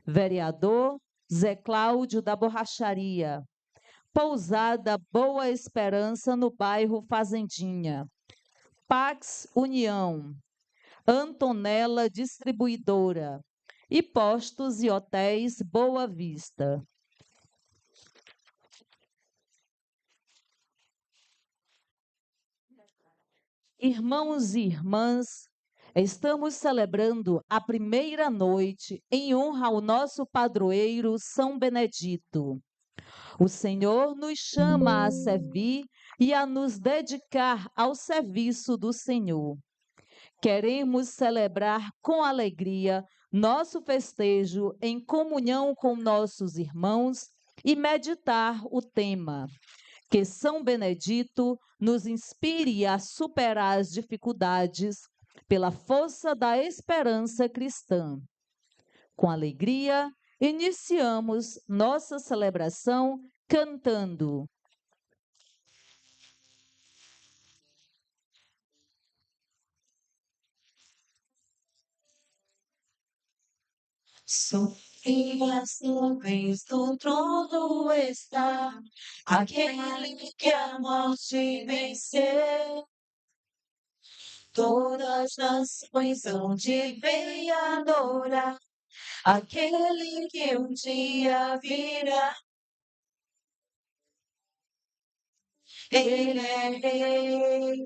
Vereador Zé Cláudio da Borracharia. Pousada Boa Esperança, no bairro Fazendinha. Pax União. Antonella Distribuidora. E Postos e Hotéis Boa Vista. Irmãos e irmãs, estamos celebrando a primeira noite em honra ao nosso padroeiro São Benedito. O Senhor nos chama a servir e a nos dedicar ao serviço do Senhor. Queremos celebrar com alegria nosso festejo em comunhão com nossos irmãos e meditar o tema: que São Benedito nos inspire a superar as dificuldades pela força da esperança cristã. Com alegria, iniciamos nossa celebração cantando. Sobre as nuvens do trono está aquele que a morte venceu. Todas as nações hão de ver e adorar aquele que um dia virá. Ele é Rei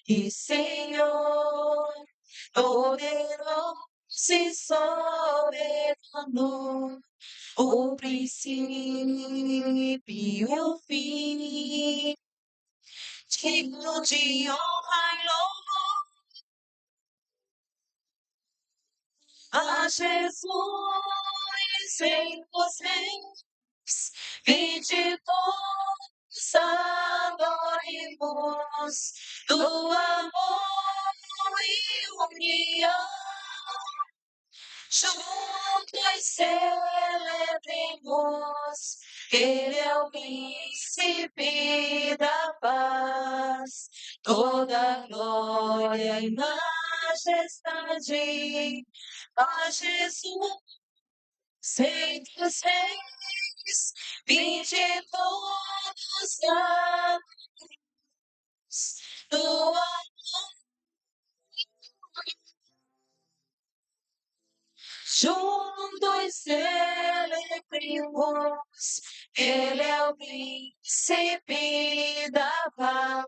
e Senhor, poderoso e soberano, o princípio e o fim, digno de honra e louvor a Jesus em os reis, vinde todos adoremos do amor e união. Juntos celebremos, Ele é o príncipe da paz. Toda glória e majestade a Jesus, Rei dos reis, vinde todos do amor. Juntos celebremos, Ele é o príncipe da paz.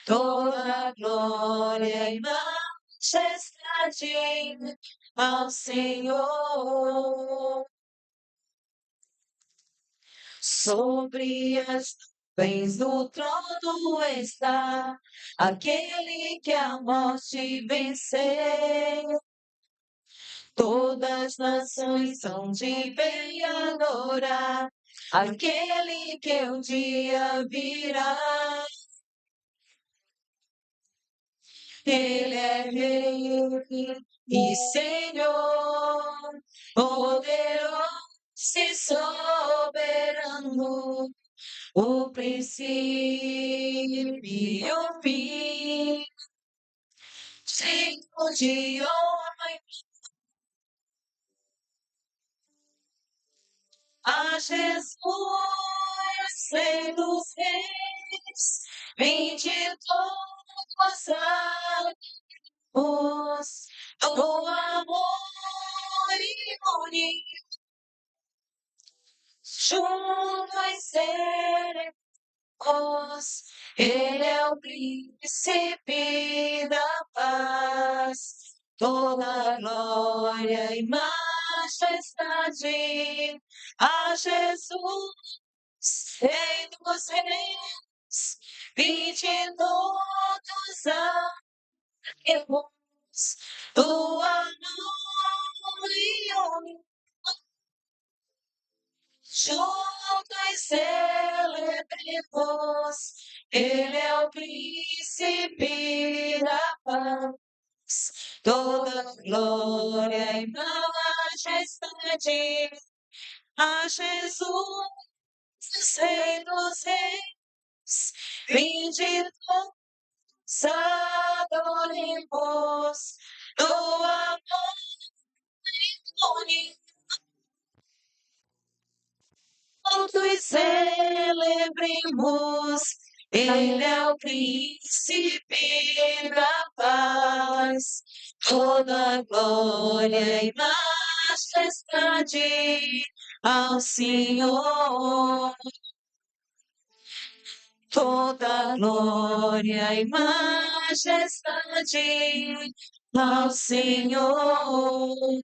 Toda glória e majestade ao Senhor. Sobre as nuvens do trono está aquele que a morte venceu. Todas as nações hão de bem adorar aquele que um dia virá. Ele é Rei e Senhor, poderoso e soberano, o princípio e o fim, digno de honra a Jesus, Rei dos reis, vinde todos os do amor e união. Juntos seremos, Ele é o príncipe da paz. Toda glória e majestade a Jesus, Rei dos reis, vinde todos adoremos do amor e união. Juntos celebremos, Ele é o príncipe da paz. Toda glória e majestade a Jesus, Rei dos reis, vinde todos adoremos do amor Juntos celebremos, Ele é o príncipe da paz. Toda glória e majestade ao Senhor. Toda glória e majestade ao Senhor.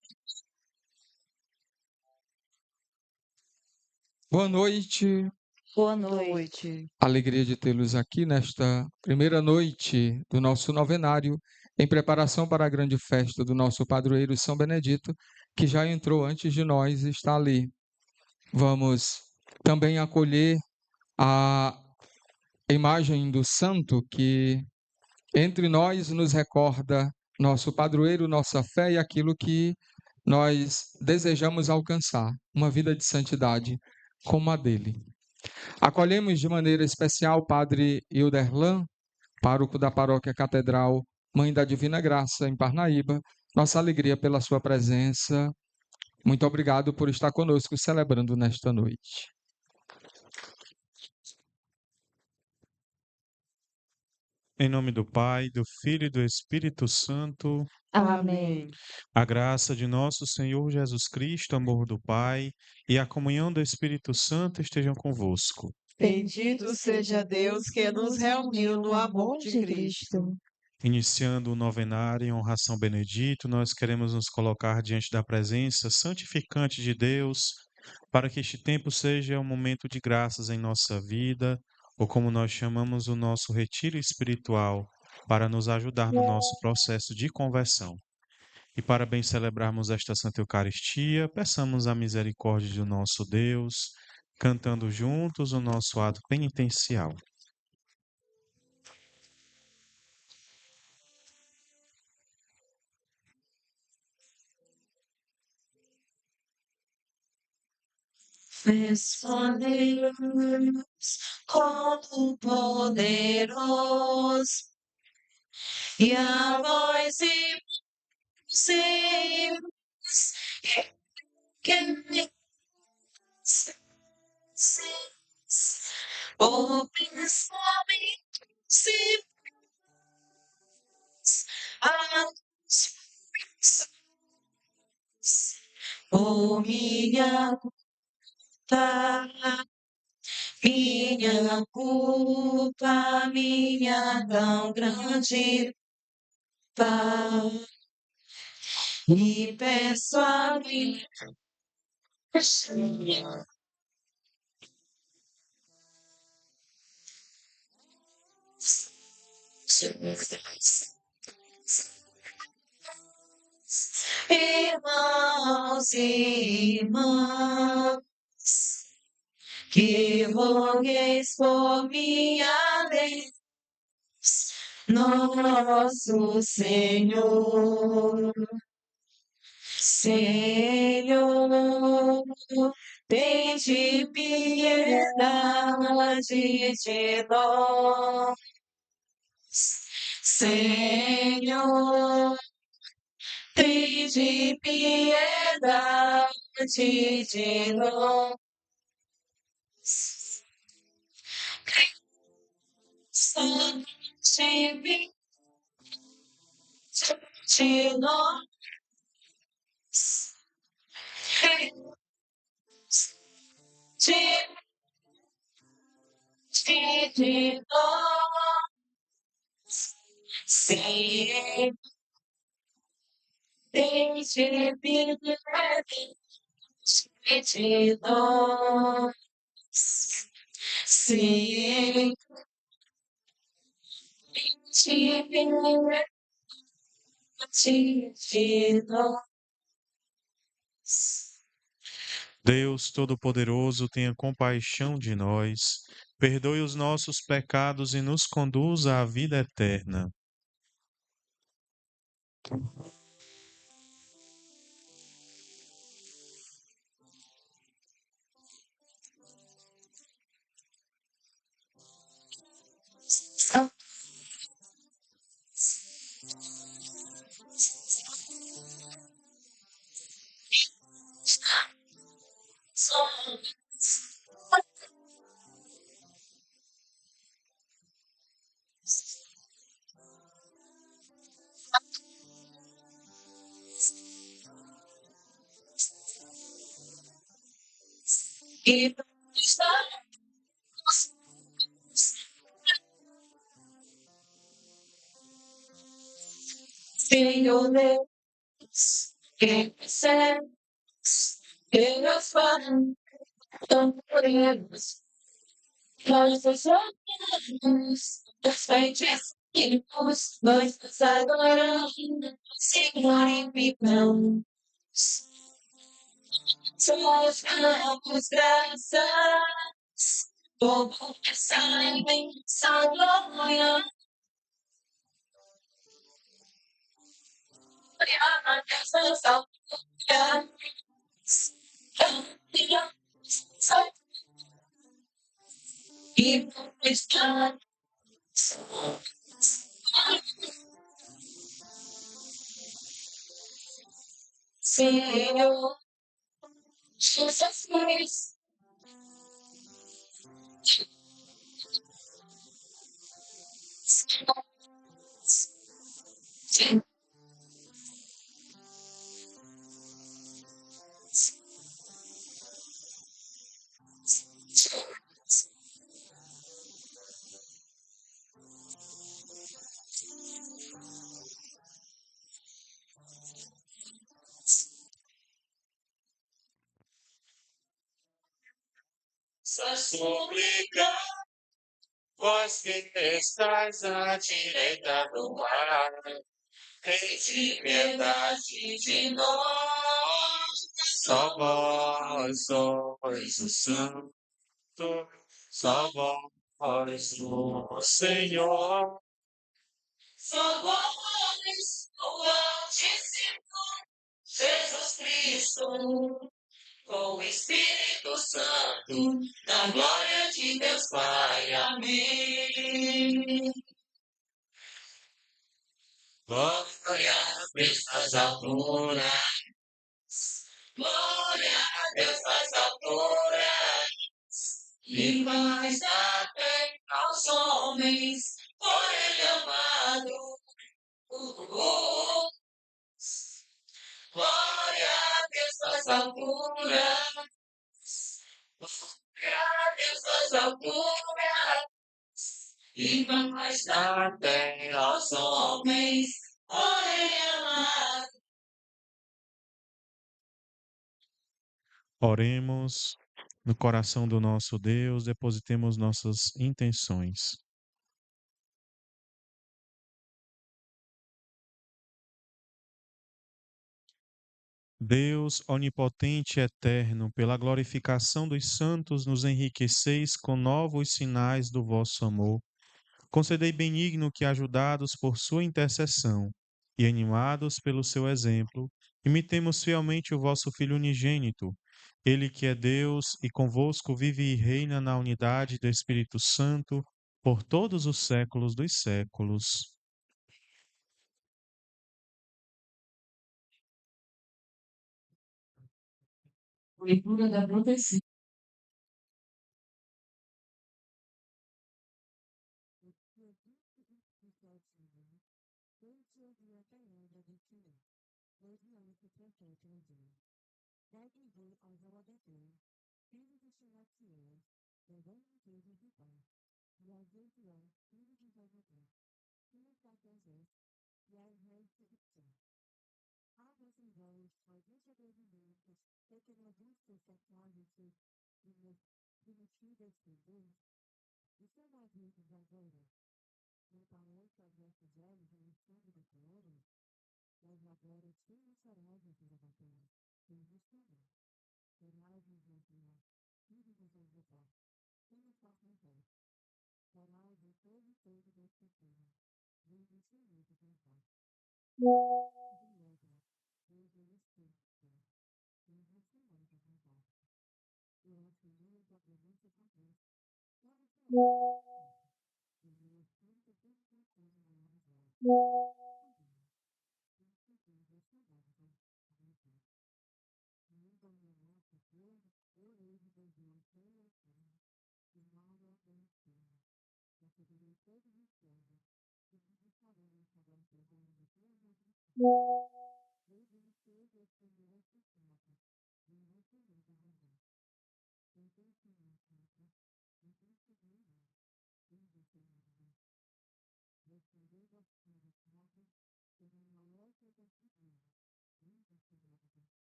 Boa noite. Boa noite. Alegria de tê-los aqui nesta primeira noite do nosso novenário, em preparação para a grande festa do nosso padroeiro São Benedito, que já entrou antes de nós e está ali. Vamos também acolher a imagem do santo que entre nós nos recorda nosso padroeiro, nossa fé e aquilo que nós desejamos alcançar, uma vida de santidade como a dele. Acolhemos de maneira especial o Padre Hilderlan, pároco da Paróquia Catedral Mãe da Divina Graça, em Parnaíba. Nossa alegria pela sua presença. Muito obrigado por estar conosco celebrando nesta noite. Em nome do Pai, do Filho e do Espírito Santo. Amém. A graça de nosso Senhor Jesus Cristo, amor do Pai e a comunhão do Espírito Santo estejam convosco. Bendito seja Deus que nos reuniu no amor de Cristo. Iniciando o novenário em honra a São Benedito, nós queremos nos colocar diante da presença santificante de Deus, para que este tempo seja um momento de graças em nossa vida, ou como nós chamamos o nosso retiro espiritual, para nos ajudar no nosso processo de conversão. E para bem celebrarmos esta Santa Eucaristia, peçamos a misericórdia do nosso Deus, cantando juntos o nosso ato penitencial. Respondemos como poderoso, e a voz irmos que o pensamento se minha culpa, minha tão grande paz, e peço a mim, irmãos e irmãs, que rogueis por minha lei, nosso Senhor. Senhor, tende piedade de nós. Senhor, tende piedade de nós. Tende de nós. De nós. Sim, tende piedade de nós. Sim, tende piedade de nós. Deus Todo-Poderoso, tenha compaixão de nós, perdoe os nossos pecados e nos conduza à vida eterna. e está Senhor Deus, que recebes que nos faz tão podemos nós nos oramos, os feitos que nós nos adoramos e glorificamos. Somos damos graças por essa imensa glória. A Deus salva. E está Senhor Jesus Cristo. Só suplica, vós que estáis à direita do mar, tende piedade de nós. Só vós sois o Santo, só vós o Senhor. Só vós o Altíssimo, Jesus Cristo, com o Espírito Santo, na glória de Deus Pai. Amém. Glória a Deus nas alturas. Glória a Deus nas alturas. E paz na terra aos homens, por Ele amado. Glória a Deus nas alturas. Glória a Deus nas alturas. E paz na terra aos homens, por Ele amado. Oremos. No coração do nosso Deus, depositemos nossas intenções. Deus onipotente e eterno, pela glorificação dos santos, nos enriqueceis com novos sinais do vosso amor. Concedei benigno que, ajudados por sua intercessão e animados pelo seu exemplo, imitemos fielmente o vosso Filho unigênito, ele que é Deus e convosco vive e reina na unidade do Espírito Santo por todos os séculos dos séculos. Leitura da profecia.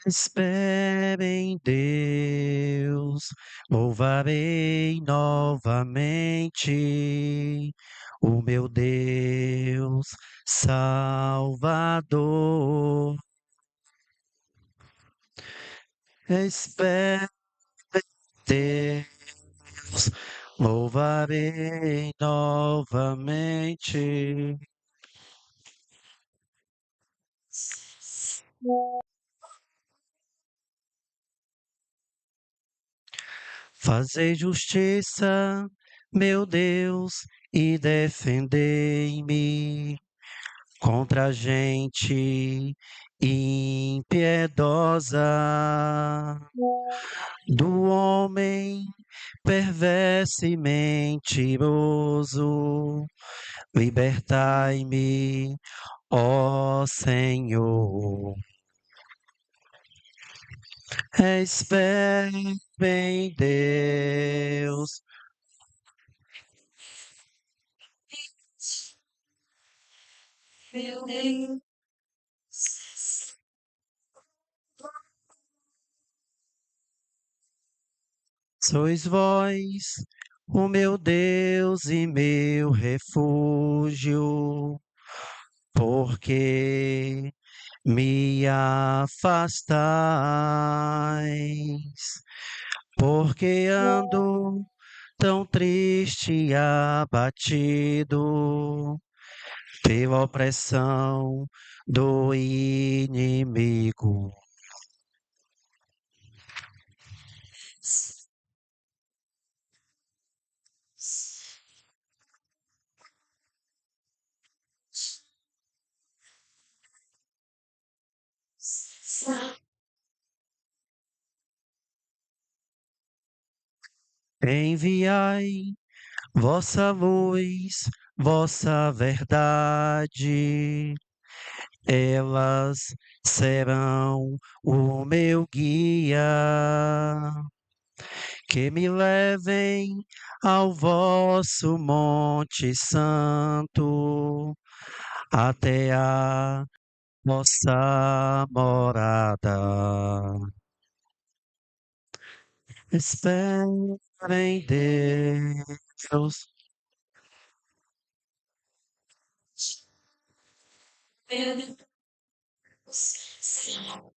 Espere em Deus, louvarei novamente o meu Deus Salvador. Espere em Deus, louvarei novamente. Fazei justiça, meu Deus, e defendei-me contra a gente impiedosa do homem perverso e mentiroso. Libertai-me, ó Senhor. Espere em Deus. Meu Deus, Sois vós, o meu Deus e meu refúgio, porque me afastais, porque ando tão triste e abatido pela opressão do inimigo. Enviai vossa luz, vossa verdade, elas serão o meu guia, que me levem ao vosso Monte Santo, até a vossa morada. Espero em Deus. meu Deus, Senhor.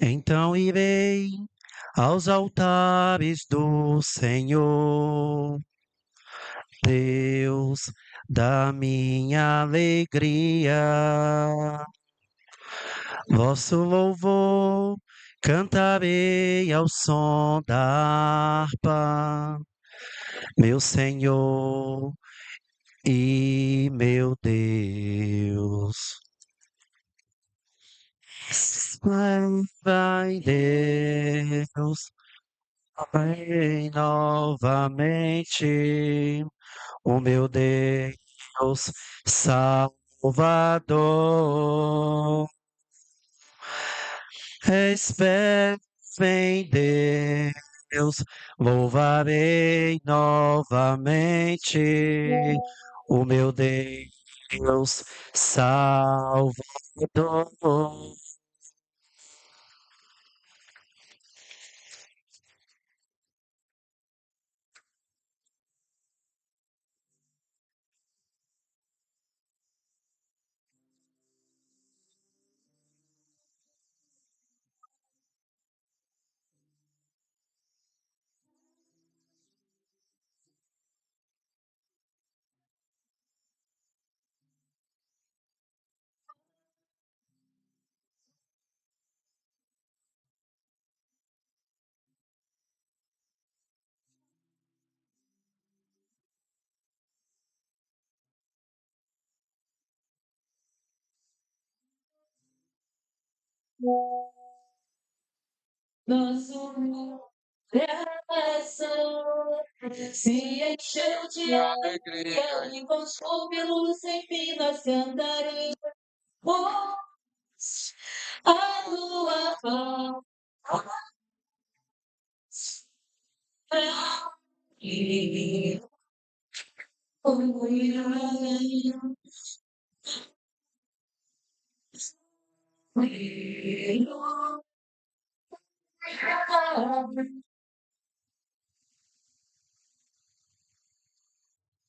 Então irei aos altares do Senhor, Deus da minha alegria. Vosso louvor cantarei ao som da harpa, meu Senhor e meu Deus. Vai, Deus, vai novamente, o meu Deus Salvador. Espero em Deus, louvarei novamente o meu Deus Salvador. Nosso coração se encheu de alegria e com júbilo sem fim nós cantaremos. A tua paz e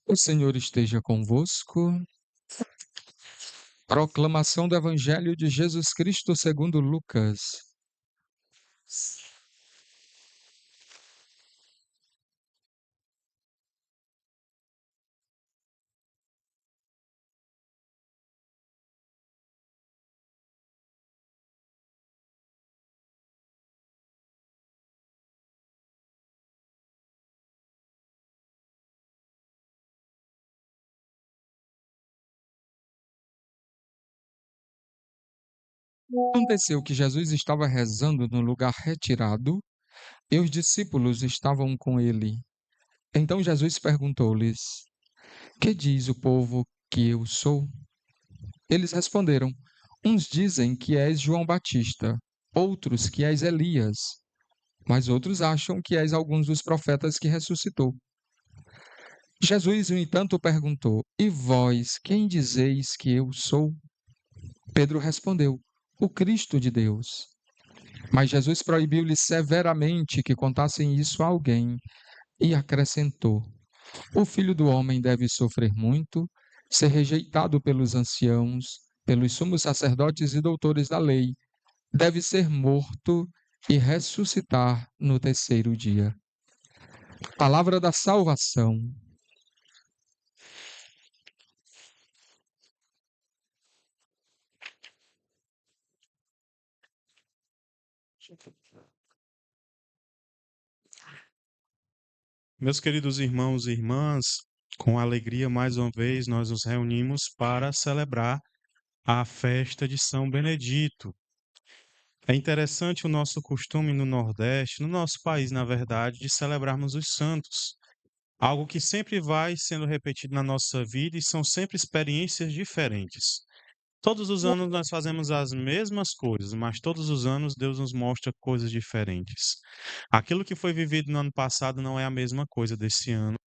O Senhor esteja convosco. Proclamação do Evangelho de Jesus Cristo segundo Lucas. Aconteceu que Jesus estava rezando num lugar retirado e os discípulos estavam com ele. Então Jesus perguntou-lhes: Que diz o povo que eu sou? Eles responderam: Uns dizem que és João Batista, outros que és Elias, mas outros acham que és alguns dos profetas que ressuscitou. Jesus, no entanto, perguntou: E vós, quem dizeis que eu sou? Pedro respondeu: O Cristo de Deus. Mas Jesus proibiu-lhes severamente que contassem isso a alguém e acrescentou: O Filho do Homem deve sofrer muito, ser rejeitado pelos anciãos, pelos sumos sacerdotes e doutores da lei, deve ser morto e ressuscitar no terceiro dia. Palavra da salvação. Meus queridos irmãos e irmãs, com alegria mais uma vez nós nos reunimos para celebrar a festa de São Benedito. É interessante o nosso costume no Nordeste, no nosso país, na verdade, de celebrarmos os santos. Algo que sempre vai sendo repetido na nossa vida e são sempre experiências diferentes. Todos os anos nós fazemos as mesmas coisas, mas todos os anos Deus nos mostra coisas diferentes. Aquilo que foi vivido no ano passado não é a mesma coisa desse ano.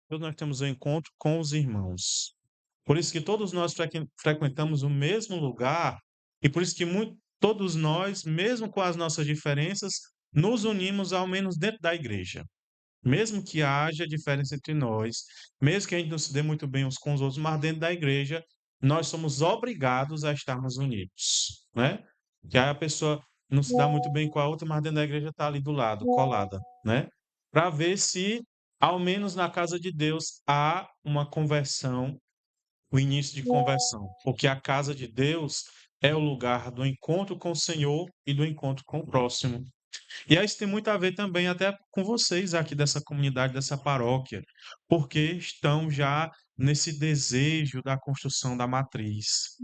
Deus, nós temos um encontro com os irmãos. Por isso que todos nós frequentamos o mesmo lugar e por isso que todos nós, mesmo com as nossas diferenças, nos unimos ao menos dentro da igreja. Mesmo que haja diferença entre nós, mesmo que a gente não se dê muito bem uns com os outros, mas dentro da igreja nós somos obrigados a estarmos unidos, né? Que aí a pessoa não se dá muito bem com a outra, mas dentro da igreja está ali do lado, colada, né? Para ver se, ao menos na casa de Deus, há uma conversão, o início de conversão. Porque a casa de Deus é o lugar do encontro com o Senhor e do encontro com o próximo. E aí isso tem muito a ver também até com vocês aqui dessa comunidade, dessa paróquia, porque estão já nesse desejo da construção da matriz.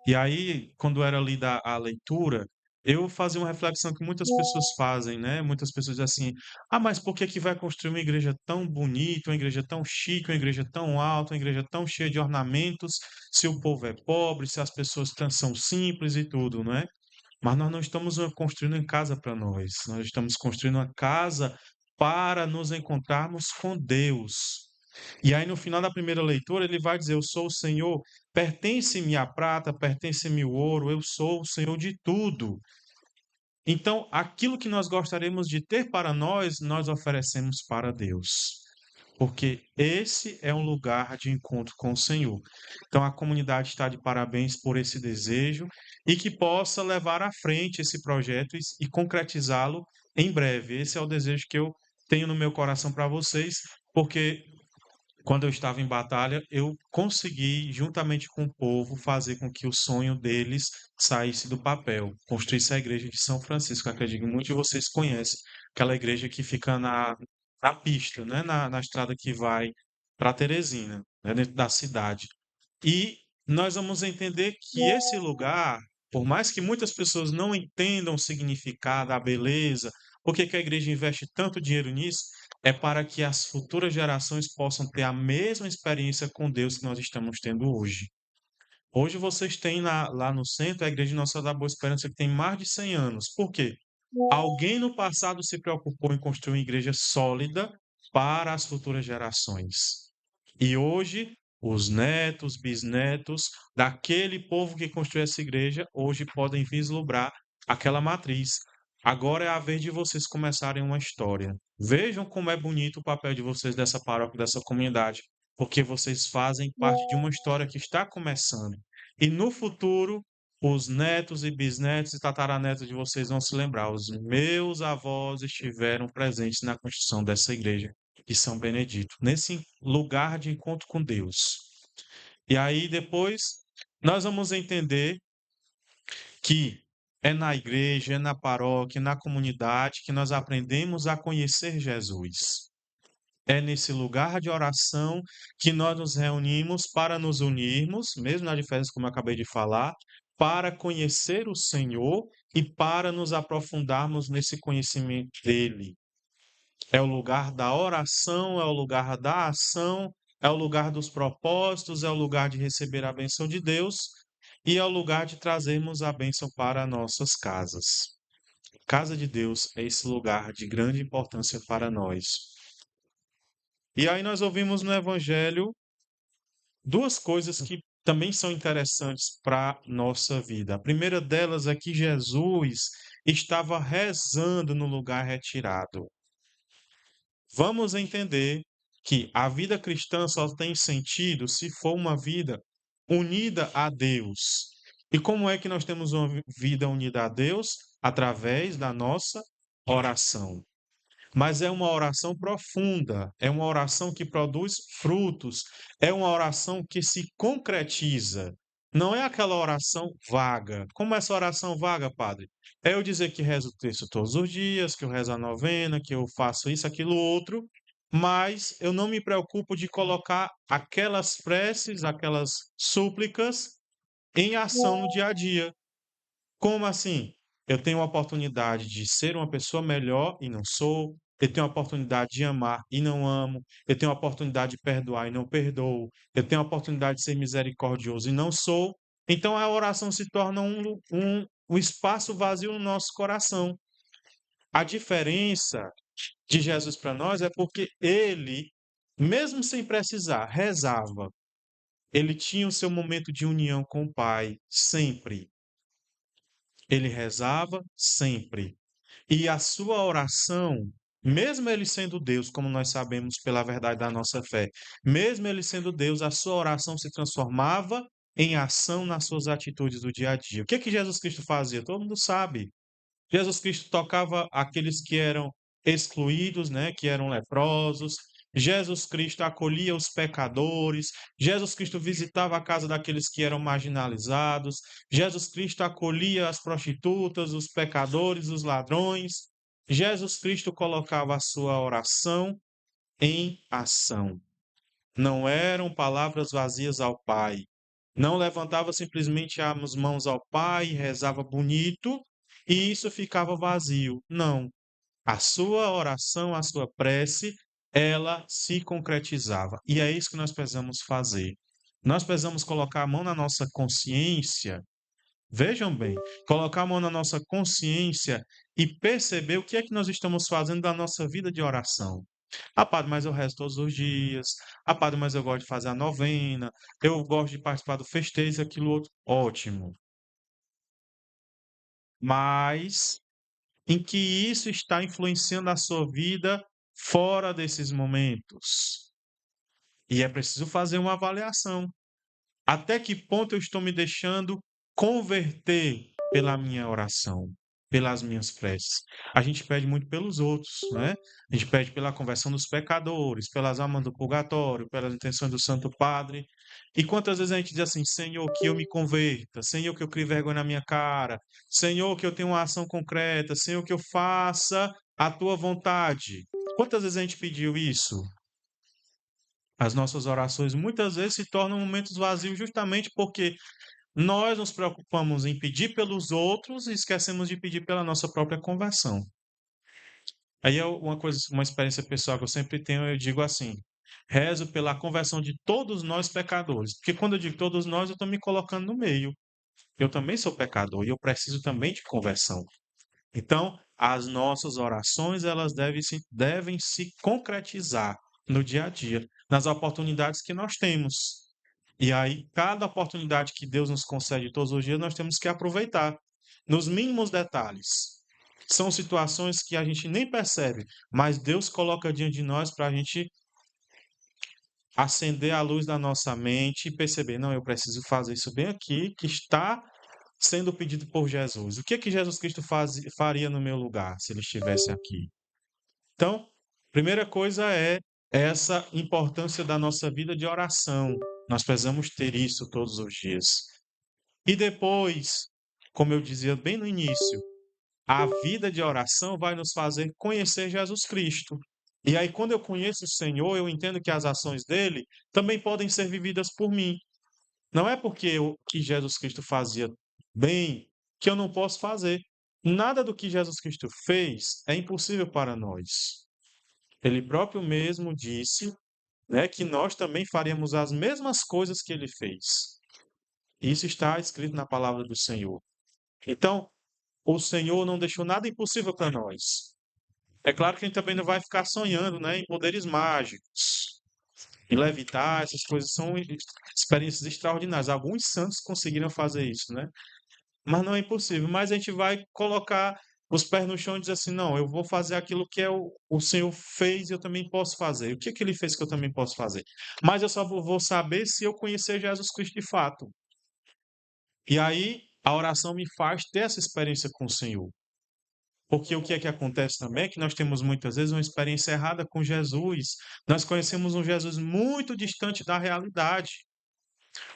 E aí, quando era lida a leitura, eu fazia uma reflexão que muitas pessoas fazem, né? Muitas pessoas dizem assim: ah, mas por que que vai construir uma igreja tão bonita, uma igreja tão chique, uma igreja tão alta, uma igreja tão cheia de ornamentos, se o povo é pobre, se as pessoas são simples e tudo, não é? Mas nós não estamos construindo uma casa para nós estamos construindo uma casa para nos encontrarmos com Deus. E aí, no final da primeira leitura, ele vai dizer: eu sou o Senhor, pertence-me a prata, pertence-me o ouro, eu sou o Senhor de tudo. Então, aquilo que nós gostaríamos de ter para nós oferecemos para Deus. Porque esse é um lugar de encontro com o Senhor. Então, a comunidade está de parabéns por esse desejo e que possa levar à frente esse projeto e concretizá-lo em breve. Esse é o desejo que eu tenho no meu coração para vocês, porque quando eu estava em batalha, eu consegui, juntamente com o povo, fazer com que o sonho deles saísse do papel. Construísse a igreja de São Francisco. Acredito que muitos de vocês conhecem aquela igreja que fica na pista, né? Na estrada que vai para Teresina, né? Dentro da cidade. E nós vamos entender que esse lugar, por mais que muitas pessoas não entendam o significado, a beleza, por que que a igreja investe tanto dinheiro nisso, é para que as futuras gerações possam ter a mesma experiência com Deus que nós estamos tendo hoje. Hoje vocês têm lá no centro a Igreja Nossa da Boa Esperança, que tem mais de 100 anos. Por quê? Alguém no passado se preocupou em construir uma igreja sólida para as futuras gerações. E hoje, os netos, bisnetos daquele povo que construiu essa igreja, hoje podem vislumbrar aquela matriz. Agora é a vez de vocês começarem uma história. Vejam como é bonito o papel de vocês dessa paróquia, dessa comunidade, porque vocês fazem parte de uma história que está começando. E no futuro, os netos e bisnetos e tataranetos de vocês vão se lembrar. Os meus avós estiveram presentes na construção dessa igreja de São Benedito, nesse lugar de encontro com Deus. E aí depois nós vamos entender que é na igreja, é na paróquia, na comunidade que nós aprendemos a conhecer Jesus. É nesse lugar de oração que nós nos reunimos para nos unirmos, mesmo na diferença como eu acabei de falar, para conhecer o Senhor e para nos aprofundarmos nesse conhecimento dele. É o lugar da oração, é o lugar da ação, é o lugar dos propósitos, é o lugar de receber a bênção de Deus e é o lugar de trazermos a bênção para nossas casas. Casa de Deus é esse lugar de grande importância para nós. E aí nós ouvimos no Evangelho duas coisas que também são interessantes para a nossa vida. A primeira delas é que Jesus estava rezando no lugar retirado. Vamos entender que a vida cristã só tem sentido se for uma vida unida a Deus. E como é que nós temos uma vida unida a Deus? Através da nossa oração. Mas é uma oração profunda, é uma oração que produz frutos, é uma oração que se concretiza. Não é aquela oração vaga. Como é essa oração vaga, padre? É eu dizer que rezo o texto todos os dias, que eu rezo a novena, que eu faço isso, aquilo, outro, mas eu não me preocupo de colocar aquelas preces, aquelas súplicas em ação no dia a dia. Como assim? Eu tenho a oportunidade de ser uma pessoa melhor e não sou. Eu tenho a oportunidade de amar e não amo. Eu tenho a oportunidade de perdoar e não perdoo. Eu tenho a oportunidade de ser misericordioso e não sou. Então a oração se torna um espaço vazio no nosso coração. A diferença de Jesus para nós é porque ele mesmo sem precisar, rezava. Ele tinha o seu momento de união com o Pai, sempre. Ele rezava sempre. E a sua oração, mesmo ele sendo Deus, como nós sabemos pela verdade da nossa fé, mesmo ele sendo Deus, a sua oração se transformava em ação nas suas atitudes do dia a dia. O que que Jesus Cristo fazia? Todo mundo sabe. Jesus Cristo tocava aqueles que eram excluídos, né, que eram leprosos. Jesus Cristo acolhia os pecadores. Jesus Cristo visitava a casa daqueles que eram marginalizados. Jesus Cristo acolhia as prostitutas, os pecadores, os ladrões. Jesus Cristo colocava a sua oração em ação. Não eram palavras vazias ao Pai. Não levantava simplesmente as mãos ao Pai e rezava bonito e isso ficava vazio. Não. A sua oração, a sua prece, ela se concretizava. E é isso que nós precisamos fazer. Nós precisamos colocar a mão na nossa consciência. Vejam bem, colocar a mão na nossa consciência e perceber o que é que nós estamos fazendo da nossa vida de oração. Ah, padre, mas eu rezo todos os dias. Ah, padre, mas eu gosto de fazer a novena. Eu gosto de participar do festejo, aquilo outro. Ótimo. Mas em que isso está influenciando a sua vida fora desses momentos? E é preciso fazer uma avaliação. Até que ponto eu estou me deixando converter pela minha oração, pelas minhas preces? A gente pede muito pelos outros, né? A gente pede pela conversão dos pecadores, pelas almas do purgatório, pelas intenções do Santo Padre. E quantas vezes a gente diz assim, Senhor, que eu me converta, Senhor, que eu crie vergonha na minha cara, Senhor, que eu tenha uma ação concreta, Senhor, que eu faça a tua vontade. Quantas vezes a gente pediu isso? As nossas orações muitas vezes se tornam momentos vazios justamente porque nós nos preocupamos em pedir pelos outros e esquecemos de pedir pela nossa própria conversão. Aí é uma coisa, uma experiência pessoal que eu sempre tenho, eu digo assim: rezo pela conversão de todos nós pecadores. Porque quando eu digo todos nós, eu estou me colocando no meio. Eu também sou pecador e eu preciso também de conversão. Então, as nossas orações, elas devem se concretizar no dia a dia, nas oportunidades que nós temos. E aí, cada oportunidade que Deus nos concede todos os dias, nós temos que aproveitar, nos mínimos detalhes. São situações que a gente nem percebe, mas Deus coloca diante de nós para a gente acender a luz da nossa mente e perceber, não, eu preciso fazer isso bem aqui, que está sendo pedido por Jesus. O que é que Jesus Cristo faria no meu lugar se ele estivesse aqui? Então, primeira coisa é essa importância da nossa vida de oração. Nós precisamos ter isso todos os dias. E depois, como eu dizia bem no início, a vida de oração vai nos fazer conhecer Jesus Cristo. E aí, quando eu conheço o Senhor, eu entendo que as ações dele também podem ser vividas por mim. Não é porque o que Jesus Cristo fazia bem que eu não posso fazer. Nada do que Jesus Cristo fez é impossível para nós. Ele próprio mesmo disse, né, que nós também faríamos as mesmas coisas que ele fez. Isso está escrito na palavra do Senhor. Então, o Senhor não deixou nada impossível para nós. É claro que a gente também não vai ficar sonhando, né, em poderes mágicos. E levitar, essas coisas são experiências extraordinárias. Alguns santos conseguiram fazer isso, né? Mas não é impossível. Mas a gente vai colocar os pés no chão e dizer assim, não, eu vou fazer aquilo que o Senhor fez e eu também posso fazer. O que é que ele fez que eu também posso fazer? Mas eu só vou saber se eu conhecer Jesus Cristo de fato. E aí a oração me faz ter essa experiência com o Senhor. Porque o que é que acontece também é que nós temos muitas vezes uma experiência errada com Jesus. Nós conhecemos um Jesus muito distante da realidade.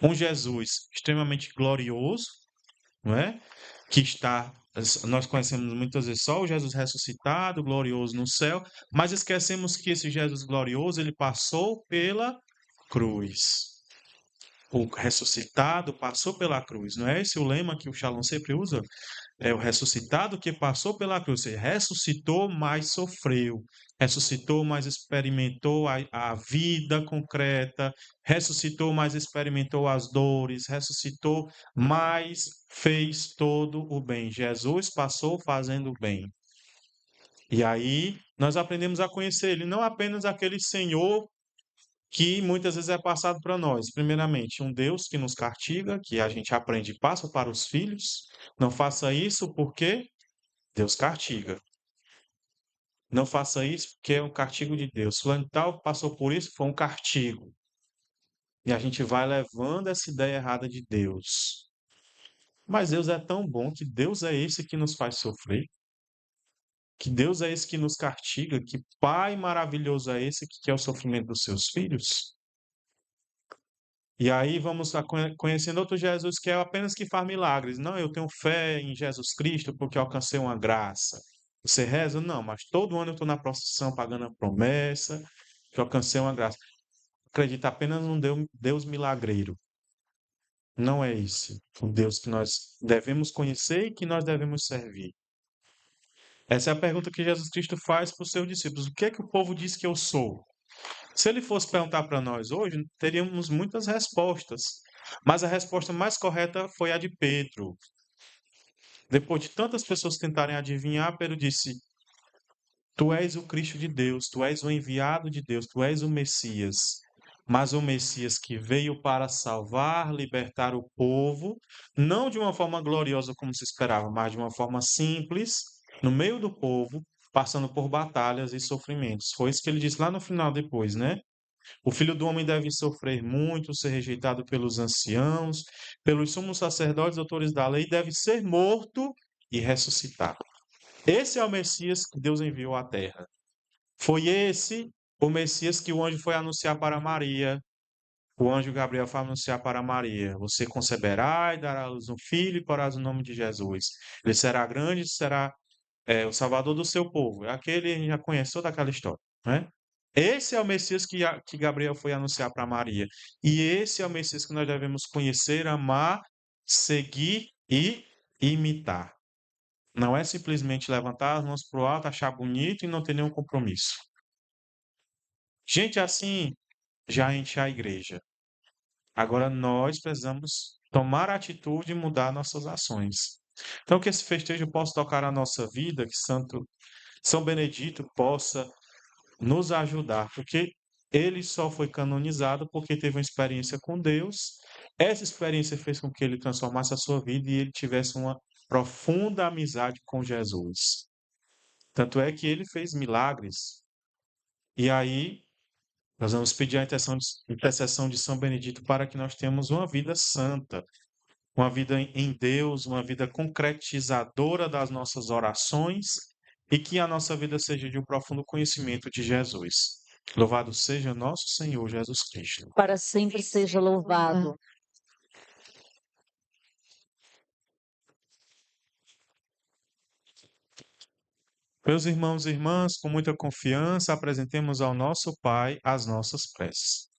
Um Jesus extremamente glorioso, não é? Que está, nós conhecemos muitas vezes só o Jesus ressuscitado, glorioso no céu, mas esquecemos que esse Jesus glorioso, ele passou pela cruz. O ressuscitado passou pela cruz. Não é esse o lema que o Shalom sempre usa? É o ressuscitado que passou pela cruz. Ele ressuscitou, mas sofreu. Ressuscitou, mas experimentou a vida concreta. Ressuscitou, mas experimentou as dores. Ressuscitou, mas fez todo o bem. Jesus passou fazendo o bem. E aí nós aprendemos a conhecer ele, não apenas aquele Senhor que muitas vezes é passado para nós. Primeiramente, um Deus que nos castiga, que a gente aprende e passa para os filhos. Não faça isso porque Deus castiga. Não faça isso porque é um castigo de Deus. Fulano de tal passou por isso, foi um castigo. E a gente vai levando essa ideia errada de Deus. Mas Deus é tão bom que Deus é esse que nos faz sofrer. Que Deus é esse que nos castiga. Que Pai maravilhoso é esse que quer o sofrimento dos seus filhos. E aí vamos conhecendo outro Jesus que é apenas que faz milagres. Não, eu tenho fé em Jesus Cristo porque alcancei uma graça. Você reza? Não, mas todo ano eu estou na procissão pagando a promessa que alcancei uma graça. Acredita apenas num Deus milagreiro. Não é esse o Deus que nós devemos conhecer e que nós devemos servir. Essa é a pergunta que Jesus Cristo faz para os seus discípulos. O que é que o povo diz que eu sou? Se ele fosse perguntar para nós hoje, teríamos muitas respostas. Mas a resposta mais correta foi a de Pedro. Depois de tantas pessoas tentarem adivinhar, Pedro disse: Tu és o Cristo de Deus, tu és o enviado de Deus, tu és o Messias. Mas o Messias que veio para salvar, libertar o povo, não de uma forma gloriosa como se esperava, mas de uma forma simples, no meio do povo, passando por batalhas e sofrimentos. Foi isso que ele disse lá no final depois, né? O Filho do Homem deve sofrer muito, ser rejeitado pelos anciãos, pelos sumos sacerdotes, autores da lei, deve ser morto e ressuscitar. Esse é o Messias que Deus enviou à terra. Foi esse o Messias que o anjo foi anunciar para Maria. O anjo Gabriel foi anunciar para Maria: Você conceberá e dará à luz um filho e porás o nome de Jesus. Ele será grande, será o salvador do seu povo. É aquele, a gente já conhece toda aquela história, né? Esse é o Messias que Gabriel foi anunciar para Maria. E esse é o Messias que nós devemos conhecer, amar, seguir e imitar. Não é simplesmente levantar as mãos para o alto, achar bonito e não ter nenhum compromisso. Gente assim já enche a igreja. Agora nós precisamos tomar atitude e mudar nossas ações. Então, que esse festejo possa tocar a nossa vida, que São Benedito possa nos ajudar, porque ele só foi canonizado porque teve uma experiência com Deus. Essa experiência fez com que ele transformasse a sua vida e ele tivesse uma profunda amizade com Jesus. Tanto é que ele fez milagres. E aí, nós vamos pedir a intercessão de São Benedito para que nós tenhamos uma vida santa, uma vida em Deus, uma vida concretizadora das nossas orações e que a nossa vida seja de um profundo conhecimento de Jesus. Louvado seja nosso Senhor Jesus Cristo. Para sempre seja louvado. Meus irmãos e irmãs, com muita confiança, apresentemos ao nosso Pai as nossas preces.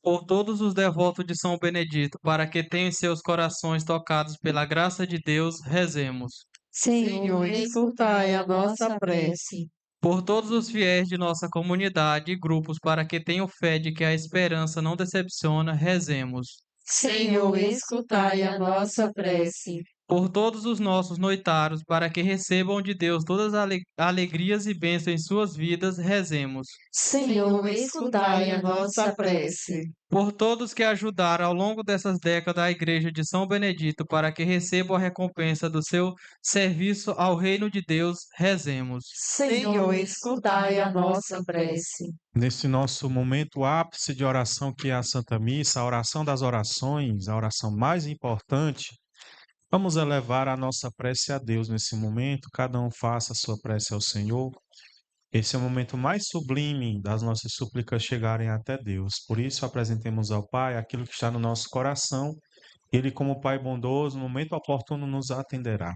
Por todos os devotos de São Benedito, para que tenham seus corações tocados pela graça de Deus, rezemos. Senhor, escutai a nossa prece. Por todos os fiéis de nossa comunidade e grupos, para que tenham fé de que a esperança não decepciona, rezemos. Senhor, escutai a nossa prece. Por todos os nossos noitários, para que recebam de Deus todas as alegrias e bênçãos em suas vidas, rezemos. Senhor, escutai a nossa prece. Por todos que ajudaram ao longo dessas décadas a Igreja de São Benedito, para que recebam a recompensa do seu serviço ao Reino de Deus, rezemos. Senhor, escutai a nossa prece. Nesse nosso momento ápice de oração, que é a Santa Missa, a oração das orações, a oração mais importante, vamos elevar a nossa prece a Deus nesse momento. Cada um faça a sua prece ao Senhor. Esse é o momento mais sublime das nossas súplicas chegarem até Deus. Por isso, apresentemos ao Pai aquilo que está no nosso coração. Ele, como Pai bondoso, no momento oportuno nos atenderá.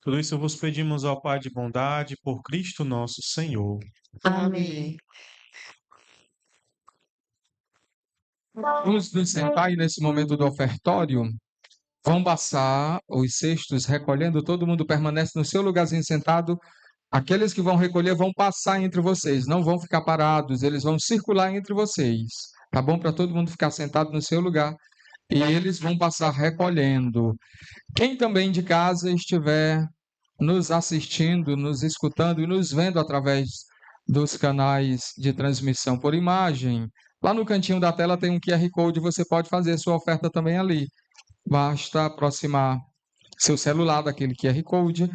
Tudo isso vos pedimos ao Pai de bondade, por Cristo nosso Senhor. Amém. Vamos nos sentar aí nesse momento do ofertório. Vão passar os cestos recolhendo, todo mundo permanece no seu lugarzinho sentado. Aqueles que vão recolher vão passar entre vocês, não vão ficar parados, eles vão circular entre vocês. Tá bom? Para todo mundo ficar sentado no seu lugar. E eles vão passar recolhendo. Quem também de casa estiver nos assistindo, nos escutando e nos vendo através dos canais de transmissão por imagem, lá no cantinho da tela tem um QR Code, você pode fazer sua oferta também ali. Basta aproximar seu celular daquele QR Code,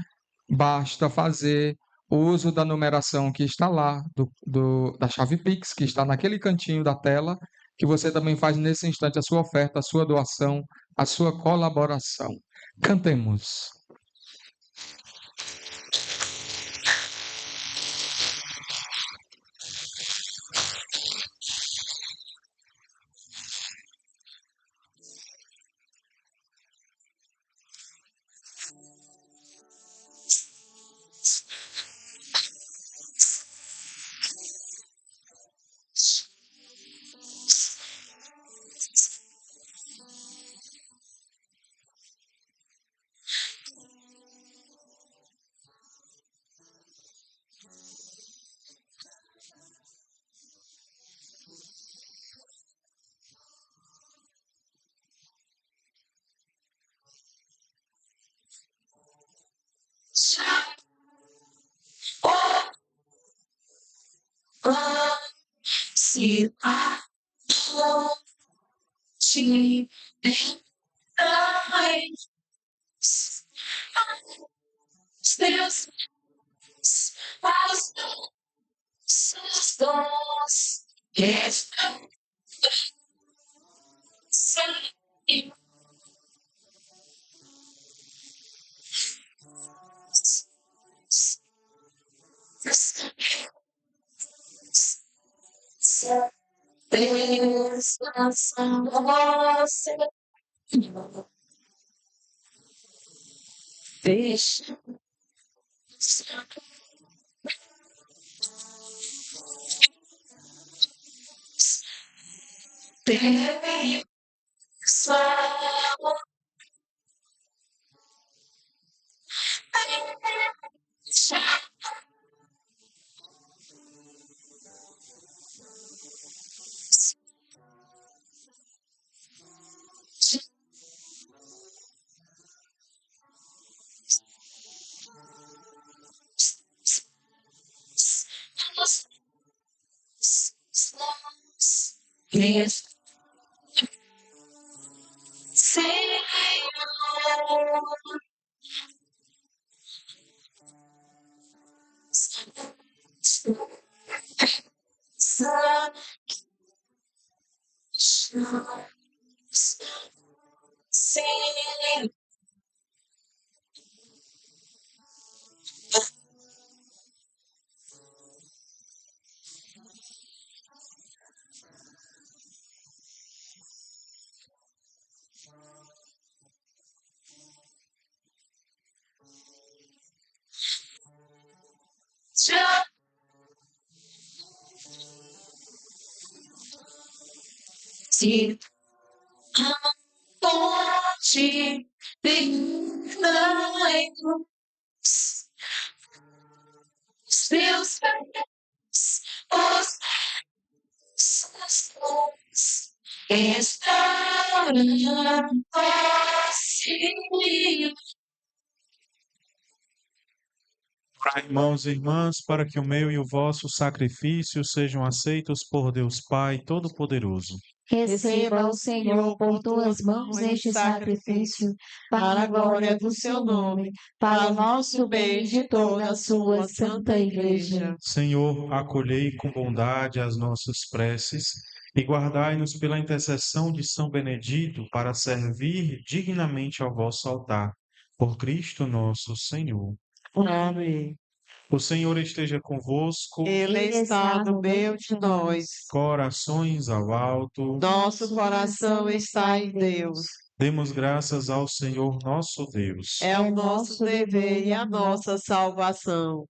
basta fazer o uso da numeração que está lá, da chave Pix, que está naquele cantinho da tela, que você também faz nesse instante a sua oferta, a sua doação, a sua colaboração. Cantemos. Se a te Deus faz seus dons estão sempre Deus você deixa ter sua Yes. Senhor. Se a ponte declina os teus pés, os seus estarão assim. Orai, irmãos e irmãs, para que o meu e o vosso sacrifício sejam aceitos por Deus Pai Todo-Poderoso. Receba o Senhor por tuas mãos este sacrifício, para a glória do seu nome, para o nosso bem e de toda a sua santa igreja. Senhor, acolhei com bondade as nossas preces e guardai-nos pela intercessão de São Benedito para servir dignamente ao vosso altar. Por Cristo nosso Senhor. Amém. O Senhor esteja convosco. Ele está no meio de nós. Corações ao alto. Nosso coração está em Deus. Demos graças ao Senhor nosso Deus. É o nosso dever e a nossa salvação.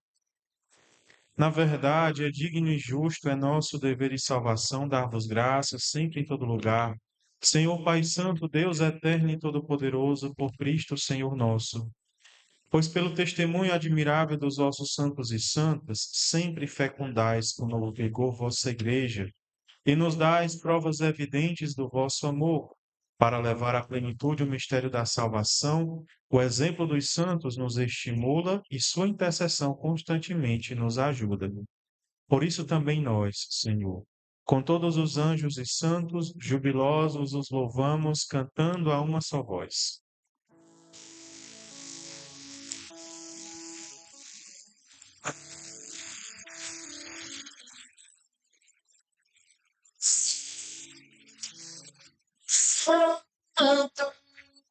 Na verdade, é digno e justo, é nosso dever e salvação dar-vos graças sempre em todo lugar, Senhor Pai Santo, Deus eterno e todo-poderoso, por Cristo, Senhor nosso. Pois pelo testemunho admirável dos vossos santos e santas, sempre fecundais com novo vigor vossa Igreja, e nos dais provas evidentes do vosso amor, para levar à plenitude o mistério da salvação, o exemplo dos santos nos estimula e sua intercessão constantemente nos ajuda. Por isso também nós, Senhor, com todos os anjos e santos, jubilosos os louvamos, cantando a uma só voz. Santo,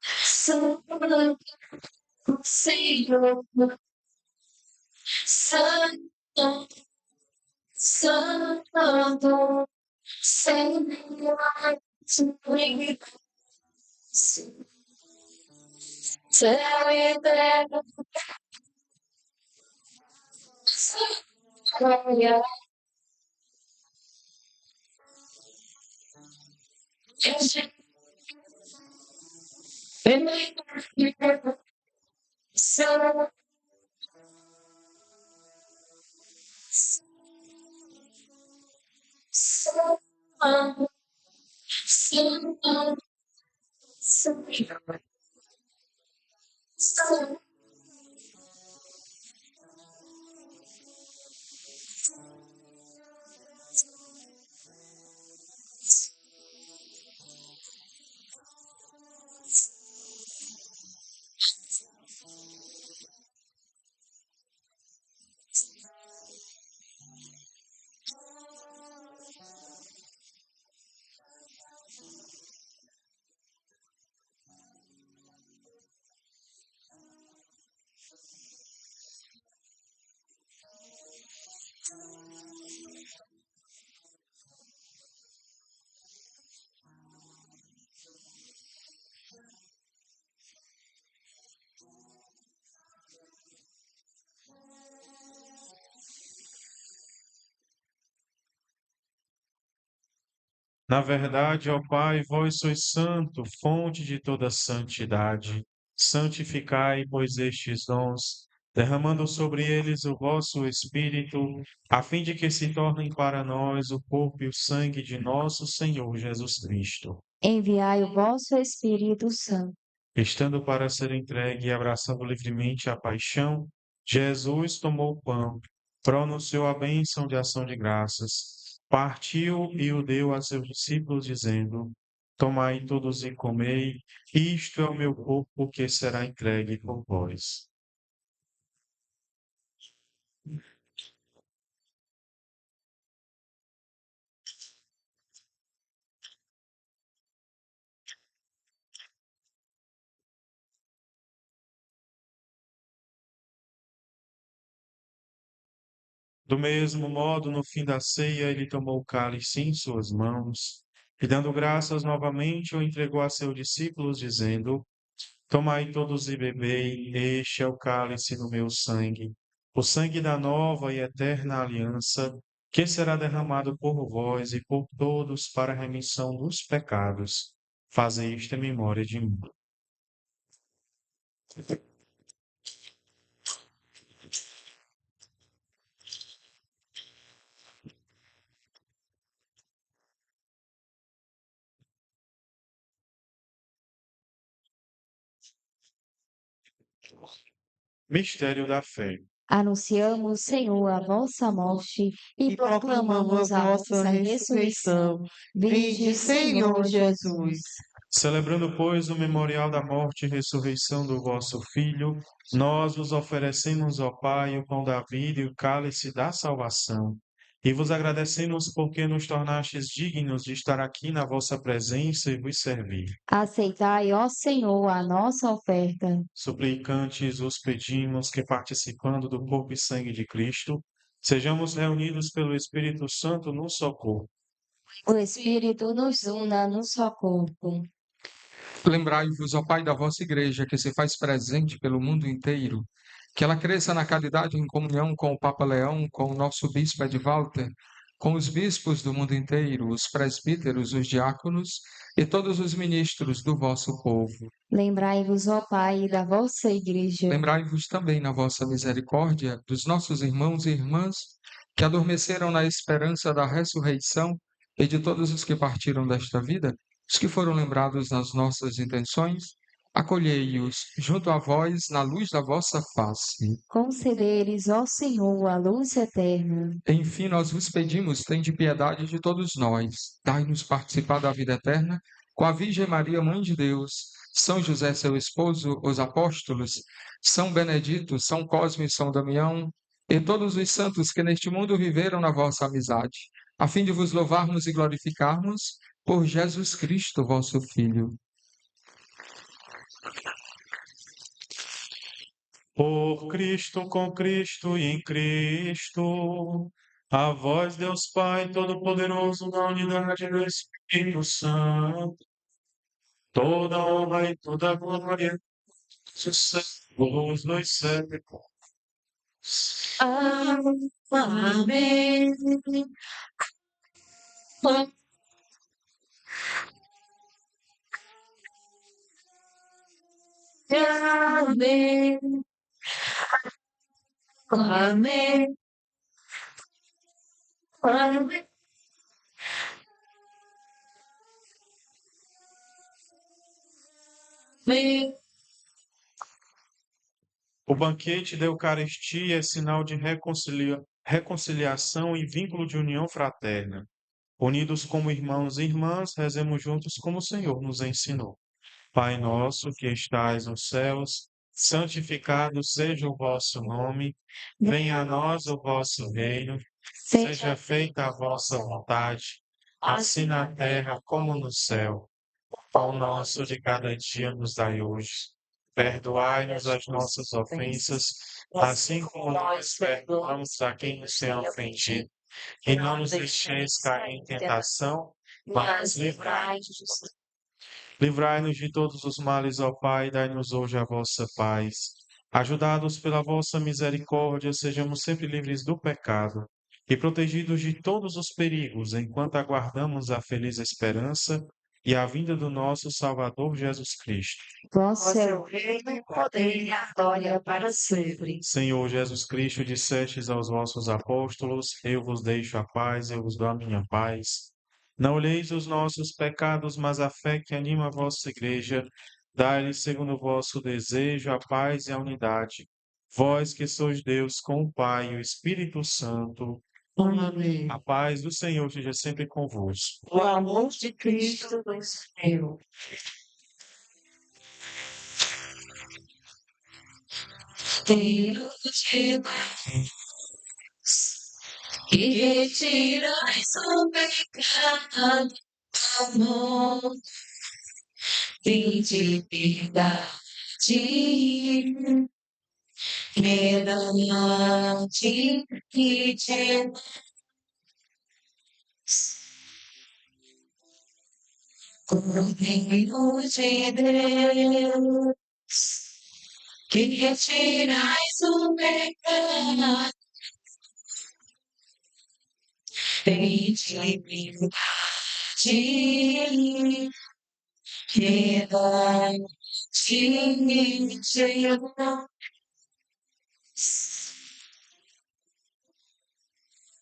Santo, Senhor, Santo, Santo, Senhor, céu eterno, glória, Santo, Santo, Santo, Santo, Santo. Na verdade, ó Pai, vós sois santo, fonte de toda santidade. Santificai, pois, estes dons, derramando sobre eles o vosso Espírito, a fim de que se tornem para nós o corpo e o sangue de nosso Senhor Jesus Cristo. Enviai o vosso Espírito Santo. Estando para ser entregue e abraçando livremente a paixão, Jesus tomou o pão, pronunciou a bênção de ação de graças, partiu e o deu a seus discípulos, dizendo: Tomai todos e comei, isto é o meu corpo que será entregue por vós. Do mesmo modo, no fim da ceia, ele tomou o cálice em suas mãos e, dando graças novamente, o entregou a seus discípulos, dizendo: Tomai todos e bebei, este é o cálice do meu sangue, o sangue da nova e eterna aliança, que será derramado por vós e por todos para a remissão dos pecados. Fazei isto em memória de mim. Mistério da fé. Anunciamos, Senhor, a vossa morte e proclamamos a vossa ressurreição. Vinde, Senhor Jesus. Celebrando, pois, o memorial da morte e ressurreição do vosso Filho, nós vos oferecemos, ó Pai, o pão da vida e o cálice da salvação. E vos agradecemos porque nos tornastes dignos de estar aqui na vossa presença e vos servir. Aceitai, ó Senhor, a nossa oferta. Suplicantes, os pedimos que, participando do corpo e sangue de Cristo, sejamos reunidos pelo Espírito Santo num só corpo. O Espírito nos una num só corpo. Lembrai-vos, ó Pai, da vossa Igreja, que se faz presente pelo mundo inteiro, que ela cresça na caridade em comunhão com o Papa Leão, com o nosso Bispo Edvalter, com os bispos do mundo inteiro, os presbíteros, os diáconos e todos os ministros do vosso povo. Lembrai-vos, ó Pai, da vossa Igreja. Lembrai-vos também, na vossa misericórdia, dos nossos irmãos e irmãs que adormeceram na esperança da ressurreição e de todos os que partiram desta vida, os que foram lembrados nas nossas intenções. Acolhei-os junto a vós na luz da vossa face. Concederes, ó Senhor, a luz eterna. Enfim, nós vos pedimos, tende piedade de todos nós. Dai-nos participar da vida eterna com a Virgem Maria, Mãe de Deus, São José, seu esposo, os apóstolos, São Benedito, São Cosme e São Damião, e todos os santos que neste mundo viveram na vossa amizade, a fim de vos louvarmos e glorificarmos por Jesus Cristo, vosso Filho. Por Cristo, com Cristo e em Cristo, a vós, Deus Pai Todo-Poderoso, na unidade do Espírito Santo, toda honra e toda glória, séculos dos séculos. Amém. Amém. Amém. Amém. Amém. O banquete da Eucaristia é sinal de reconciliação e vínculo de união fraterna. Unidos como irmãos e irmãs, rezemos juntos como o Senhor nos ensinou. Pai nosso que estais nos céus, santificado seja o vosso nome, venha a nós o vosso reino, seja feita a vossa vontade, assim na terra como no céu. O pão nosso de cada dia nos dai hoje. Perdoai-nos as nossas ofensas, assim como nós perdoamos a quem nos tem ofendido. E não nos deixeis cair em tentação, mas livrai-nos. Livrai-nos de todos os males, ó Pai, dai-nos hoje a vossa paz. Ajudados pela vossa misericórdia, sejamos sempre livres do pecado e protegidos de todos os perigos, enquanto aguardamos a feliz esperança e a vinda do nosso Salvador Jesus Cristo. Vosso é o reino, o poder e a glória para sempre. Senhor Jesus Cristo, dissestes aos vossos apóstolos: eu vos deixo a paz, eu vos dou a minha paz. Não olheis os nossos pecados, mas a fé que anima a vossa igreja. Dai-lhes, segundo o vosso desejo, a paz e a unidade. Vós que sois Deus com o Pai e o Espírito Santo. Amém. A paz do Senhor esteja sempre convosco. O amor de Cristo nos uniu. Deus de Deus, que retirais o pecado do mundo, vinde piedade, piedade e de Cordeiro de Deus, que retirais o pecado, vinde piedade, piedade e de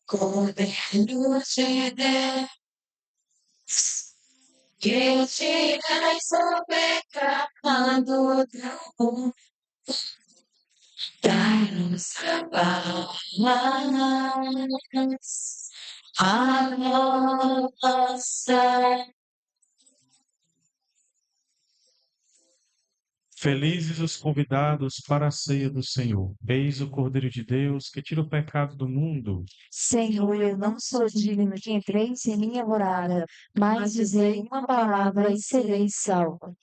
Cordeiro de Deus, que retirais o pecado do mundo, dai-nos a paz, a nossa. Felizes os convidados para a ceia do Senhor. Eis o Cordeiro de Deus que tira o pecado do mundo. Senhor, eu não sou digno que entreis em minha morada, mas dizei uma palavra e serei salvo.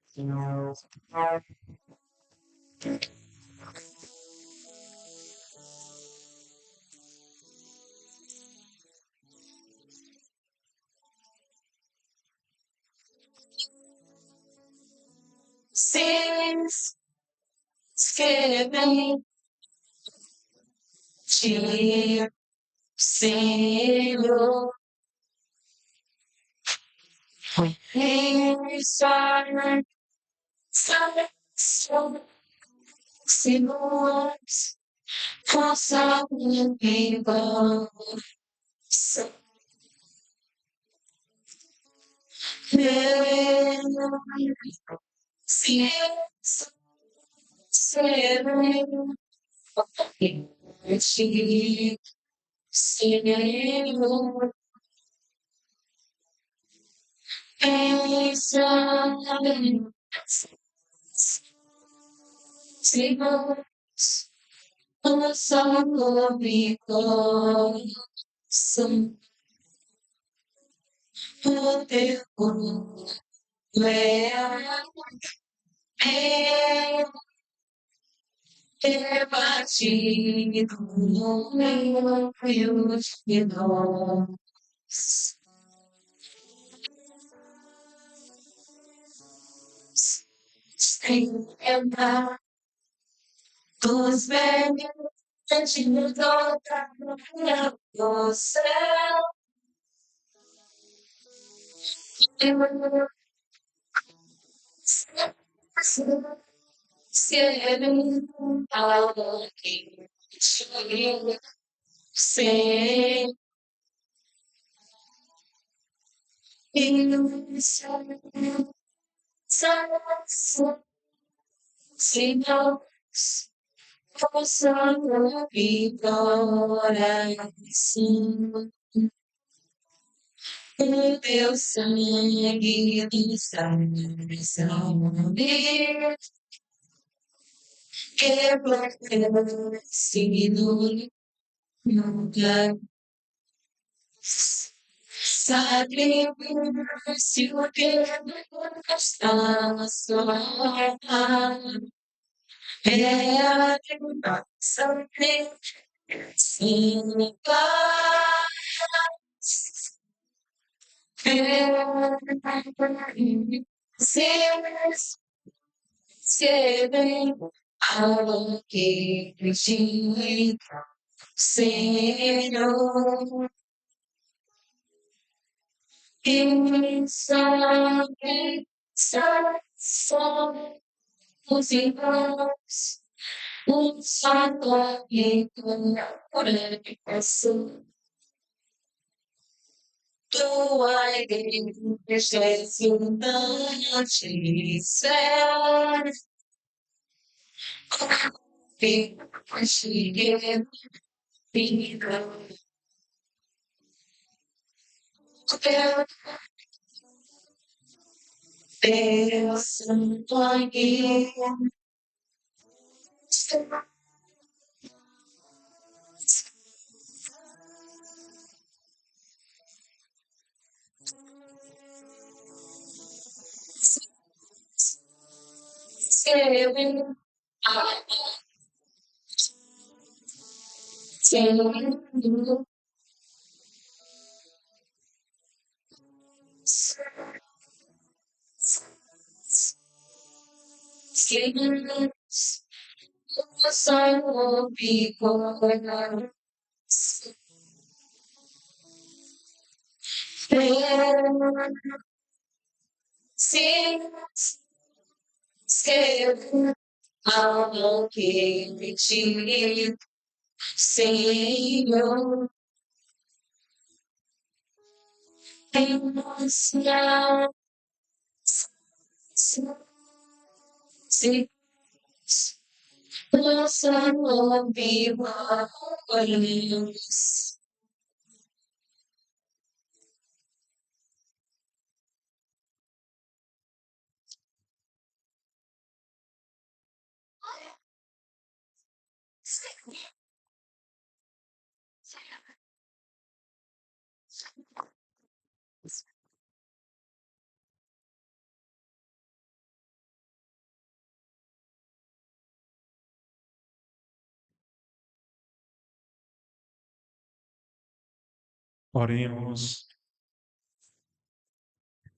Senhor, semente, Senhor. Inside, Senhor, faça comigo. Senhor, Senhor, faça comigo. O teu é batido no meu rio de nós. Lembra dos velhos de toda do céu. Se ele alguém sem se não possa vitória, sim. O teu sangue me salve, que parecido nunca sacrifício que está só é a devoção que se faz. Se vem ao que te Senhor, que sabe, só os irmãos, um só toque coração. Tua igreja é fundante, céu, que chegue, vida, Deus santo aqui. Senhor, Senhor, Senhor, Senhor, vigor, Senhor, algo que me tire, Senhor, emoção, se Senhor, vigor, Oremos.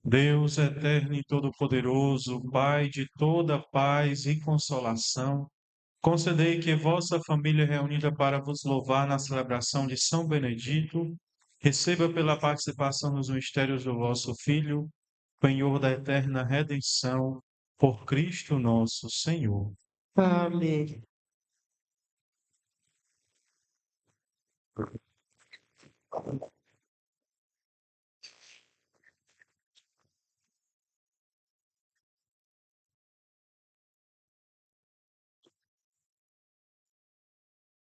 Deus eterno e todo-poderoso, Pai de toda paz e consolação, Concedei que vossa família reunida para vos louvar na celebração de São Benedito, receba pela participação nos mistérios do vosso Filho, penhor da eterna redenção, por Cristo nosso Senhor. Amém.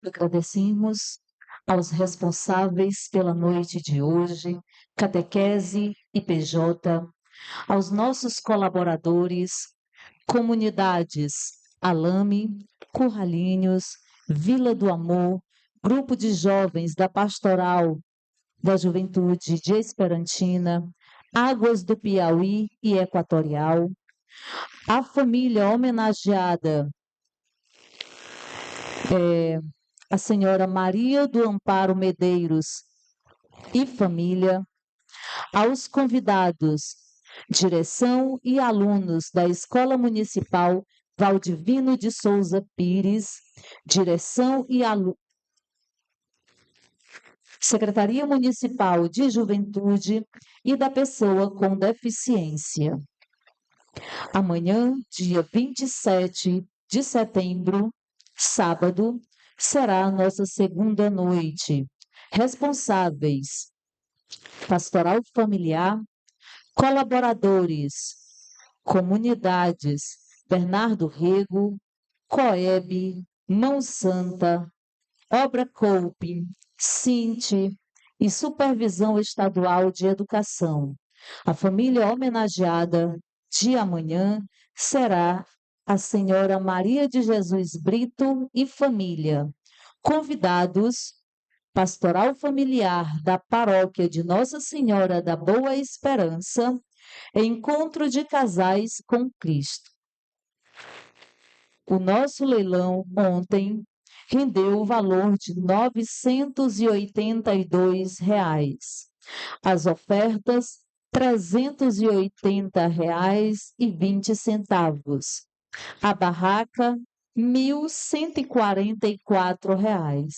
Agradecemos aos responsáveis pela noite de hoje, catequese e PJ, aos nossos colaboradores, comunidades Alame, Curralinhos, Vila do Amor, Grupo de Jovens da Pastoral da Juventude de Esperantina, Águas do Piauí e Equatorial, a família homenageada, a senhora Maria do Amparo Medeiros e família, aos convidados, direção e alunos da Escola Municipal Valdivino de Souza Pires, direção e Secretaria Municipal de Juventude e da Pessoa com Deficiência. Amanhã, dia 27 de setembro, sábado, será a nossa segunda noite. Responsáveis: Pastoral Familiar, colaboradores, comunidades, Bernardo Rego, Coeb, Mão Santa, Obra Coupe, Cinti e Supervisão Estadual de Educação. A família homenageada de amanhã será a senhora Maria de Jesus Brito e família. Convidados: Pastoral Familiar da Paróquia de Nossa Senhora da Boa Esperança, Encontro de Casais com Cristo. O nosso leilão ontem rendeu o valor de R$ 982. As ofertas, R$ 380,20. A barraca, R$ 1.144.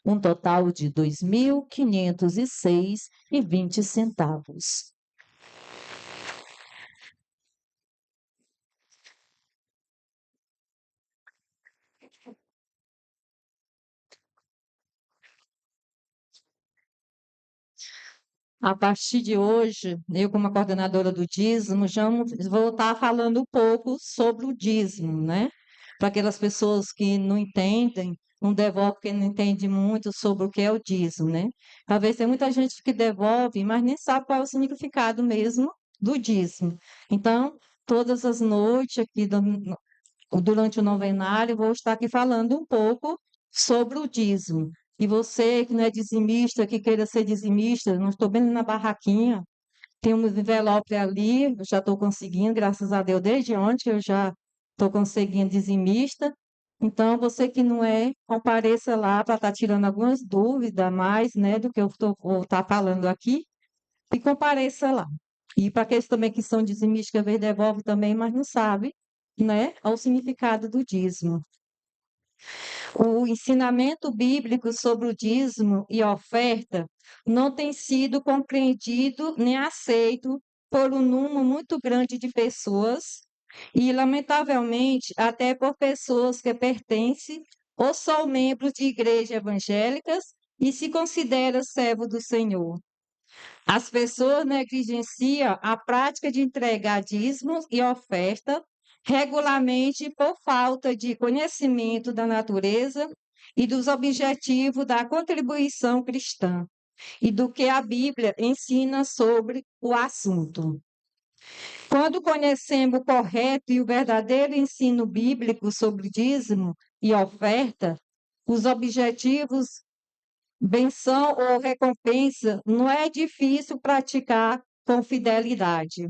Um total de R$ 2.506,20. A partir de hoje, eu, como a coordenadora do dízimo, já vou estar falando um pouco sobre o dízimo, né? Para aquelas pessoas que não entendem, não devolvem, porque não entende muito sobre o que é o dízimo, né? Talvez tem muita gente que devolve, mas nem sabe qual é o significado mesmo do dízimo. Então, todas as noites aqui, durante o novenário, eu vou estar aqui falando um pouco sobre o dízimo. E você que não é dizimista, que queira ser dizimista, não estou bem na barraquinha, tem um envelope ali, eu já estou conseguindo, graças a Deus, desde ontem eu já estou conseguindo dizimista. Então, você que não é, compareça lá para estar tirando algumas dúvidas a mais, né, do que eu vou estar falando aqui, e compareça lá. E para aqueles também que são dizimistas, que às vezes devolve também, mas não sabe, né, ao significado do dízimo. O ensinamento bíblico sobre o dízimo e oferta não tem sido compreendido nem aceito por um número muito grande de pessoas e, lamentavelmente, até por pessoas que pertencem ou são membros de igrejas evangélicas e se consideram servo do Senhor. As pessoas negligenciam a prática de entregar dízimos e oferta regularmente por falta de conhecimento da natureza e dos objetivos da contribuição cristã e do que a Bíblia ensina sobre o assunto. Quando conhecemos o correto e o verdadeiro ensino bíblico sobre dízimo e oferta, os objetivos, benção ou recompensa, não é difícil praticar com fidelidade.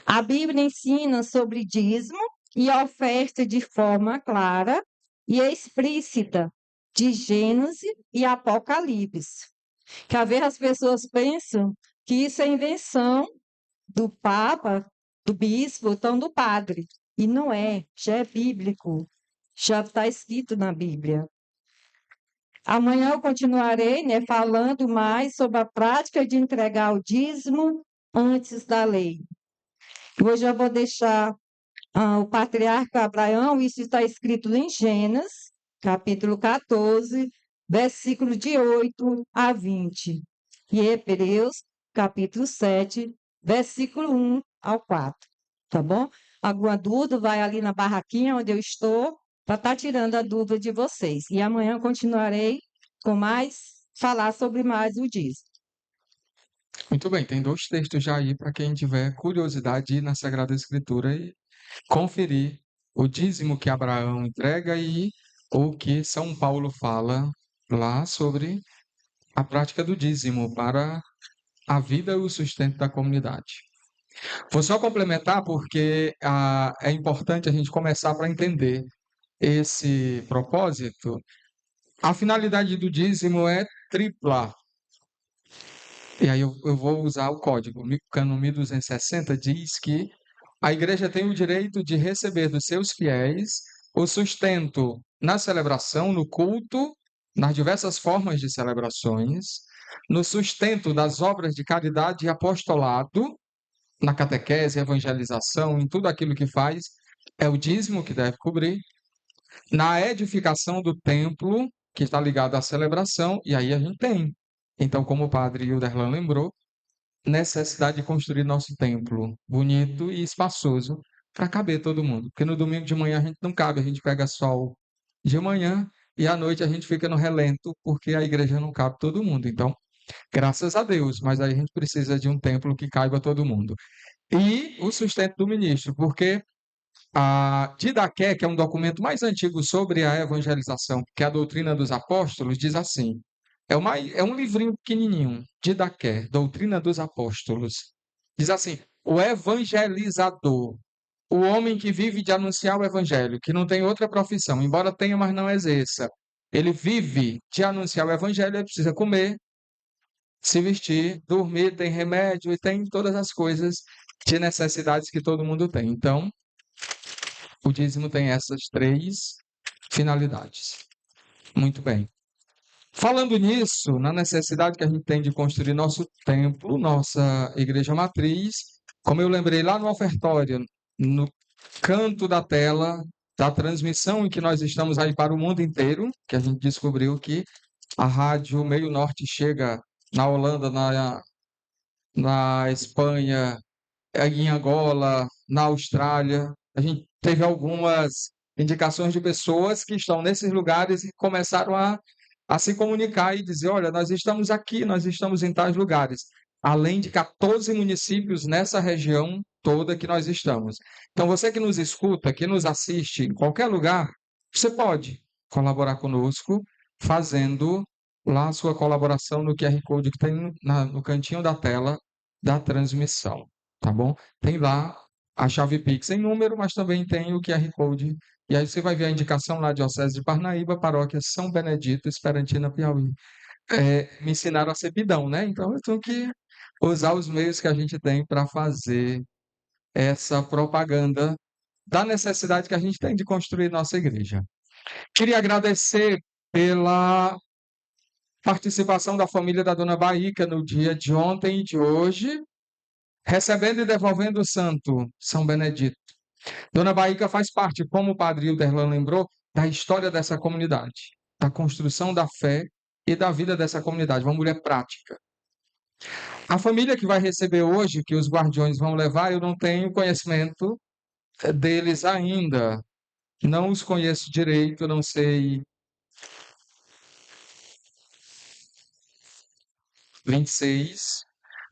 A Bíblia ensina sobre dízimo e oferta de forma clara e explícita, de Gênesis e Apocalipse. Que às vezes as pessoas pensam que isso é invenção do Papa, do bispo, então do padre. E não é, já é bíblico. Já está escrito na Bíblia. Amanhã eu continuarei, né, falando mais sobre a prática de entregar o dízimo antes da lei. Hoje eu vou deixar o patriarca Abraão, isso está escrito em Gênesis, capítulo 14, versículo de 8 a 20. E Hebreus, capítulo 7, versículo 1 ao 4. Tá bom? Alguma dúvida, vai ali na barraquinha onde eu estou, para estar tirando a dúvida de vocês. E amanhã eu continuarei com falar sobre mais o dízimo. Muito bem, tem 2 textos já aí para quem tiver curiosidade de ir na Sagrada Escritura e conferir o dízimo que Abraão entrega e o que São Paulo fala lá sobre a prática do dízimo para a vida e o sustento da comunidade. Vou só complementar porque é importante a gente começar para entender esse propósito. A finalidade do dízimo é tripla. E aí eu vou usar o código. O Cânon 1260 diz que a igreja tem o direito de receber dos seus fiéis o sustento na celebração, no culto, nas diversas formas de celebrações, no sustento das obras de caridade e apostolado, na catequese, evangelização, em tudo aquilo que faz, é o dízimo que deve cobrir, na edificação do templo, que está ligado à celebração, e aí a gente tem. Então, como o padre Hilderlan lembrou, necessidade de construir nosso templo bonito e espaçoso para caber todo mundo. Porque no domingo de manhã a gente não cabe, a gente pega sol de manhã e à noite a gente fica no relento porque a igreja não cabe todo mundo. Então, graças a Deus, mas aí a gente precisa de um templo que caiba todo mundo. E o sustento do ministro, porque a Didaqué, que é um documento mais antigo sobre a evangelização, que é a doutrina dos apóstolos, diz assim: é um livrinho pequenininho, Didaqué, doutrina dos apóstolos. Diz assim: o evangelizador, o homem que vive de anunciar o evangelho, que não tem outra profissão, embora tenha, mas não exerça, ele vive de anunciar o evangelho, ele precisa comer, se vestir, dormir, tem remédio e tem todas as coisas de necessidades que todo mundo tem. Então, o dízimo tem essas 3 finalidades. Muito bem. Falando nisso, na necessidade que a gente tem de construir nosso templo, nossa igreja matriz, como eu lembrei lá no ofertório, no canto da tela da transmissão em que nós estamos aí para o mundo inteiro, que a gente descobriu que a Rádio Meio Norte chega na Holanda, na Espanha, em Angola, na Austrália. A gente teve algumas indicações de pessoas que estão nesses lugares e começaram a se comunicar e dizer: olha, nós estamos aqui, nós estamos em tais lugares, além de 14 municípios nessa região toda que nós estamos. Então, você que nos escuta, que nos assiste em qualquer lugar, você pode colaborar conosco, fazendo lá a sua colaboração no QR Code que tem no cantinho da tela da transmissão, tá bom? Tem lá a chave Pix em número, mas também tem o QR Code. E aí você vai ver a indicação lá, Diocese de Parnaíba, Paróquia São Benedito, Esperantina, Piauí. Me ensinaram a ser bidão, né? Então eu tenho que usar os meios que a gente tem para fazer essa propaganda da necessidade que a gente tem de construir nossa igreja. Queria agradecer pela participação da família da Dona Baíca no dia de ontem e de hoje, recebendo e devolvendo o santo São Benedito. Dona Baíca faz parte, como o padre Hilderlan lembrou, da história dessa comunidade, da construção da fé e da vida dessa comunidade, uma mulher prática. A família que vai receber hoje, que os guardiões vão levar, eu não tenho conhecimento deles ainda. Não os conheço direito, não sei. 26.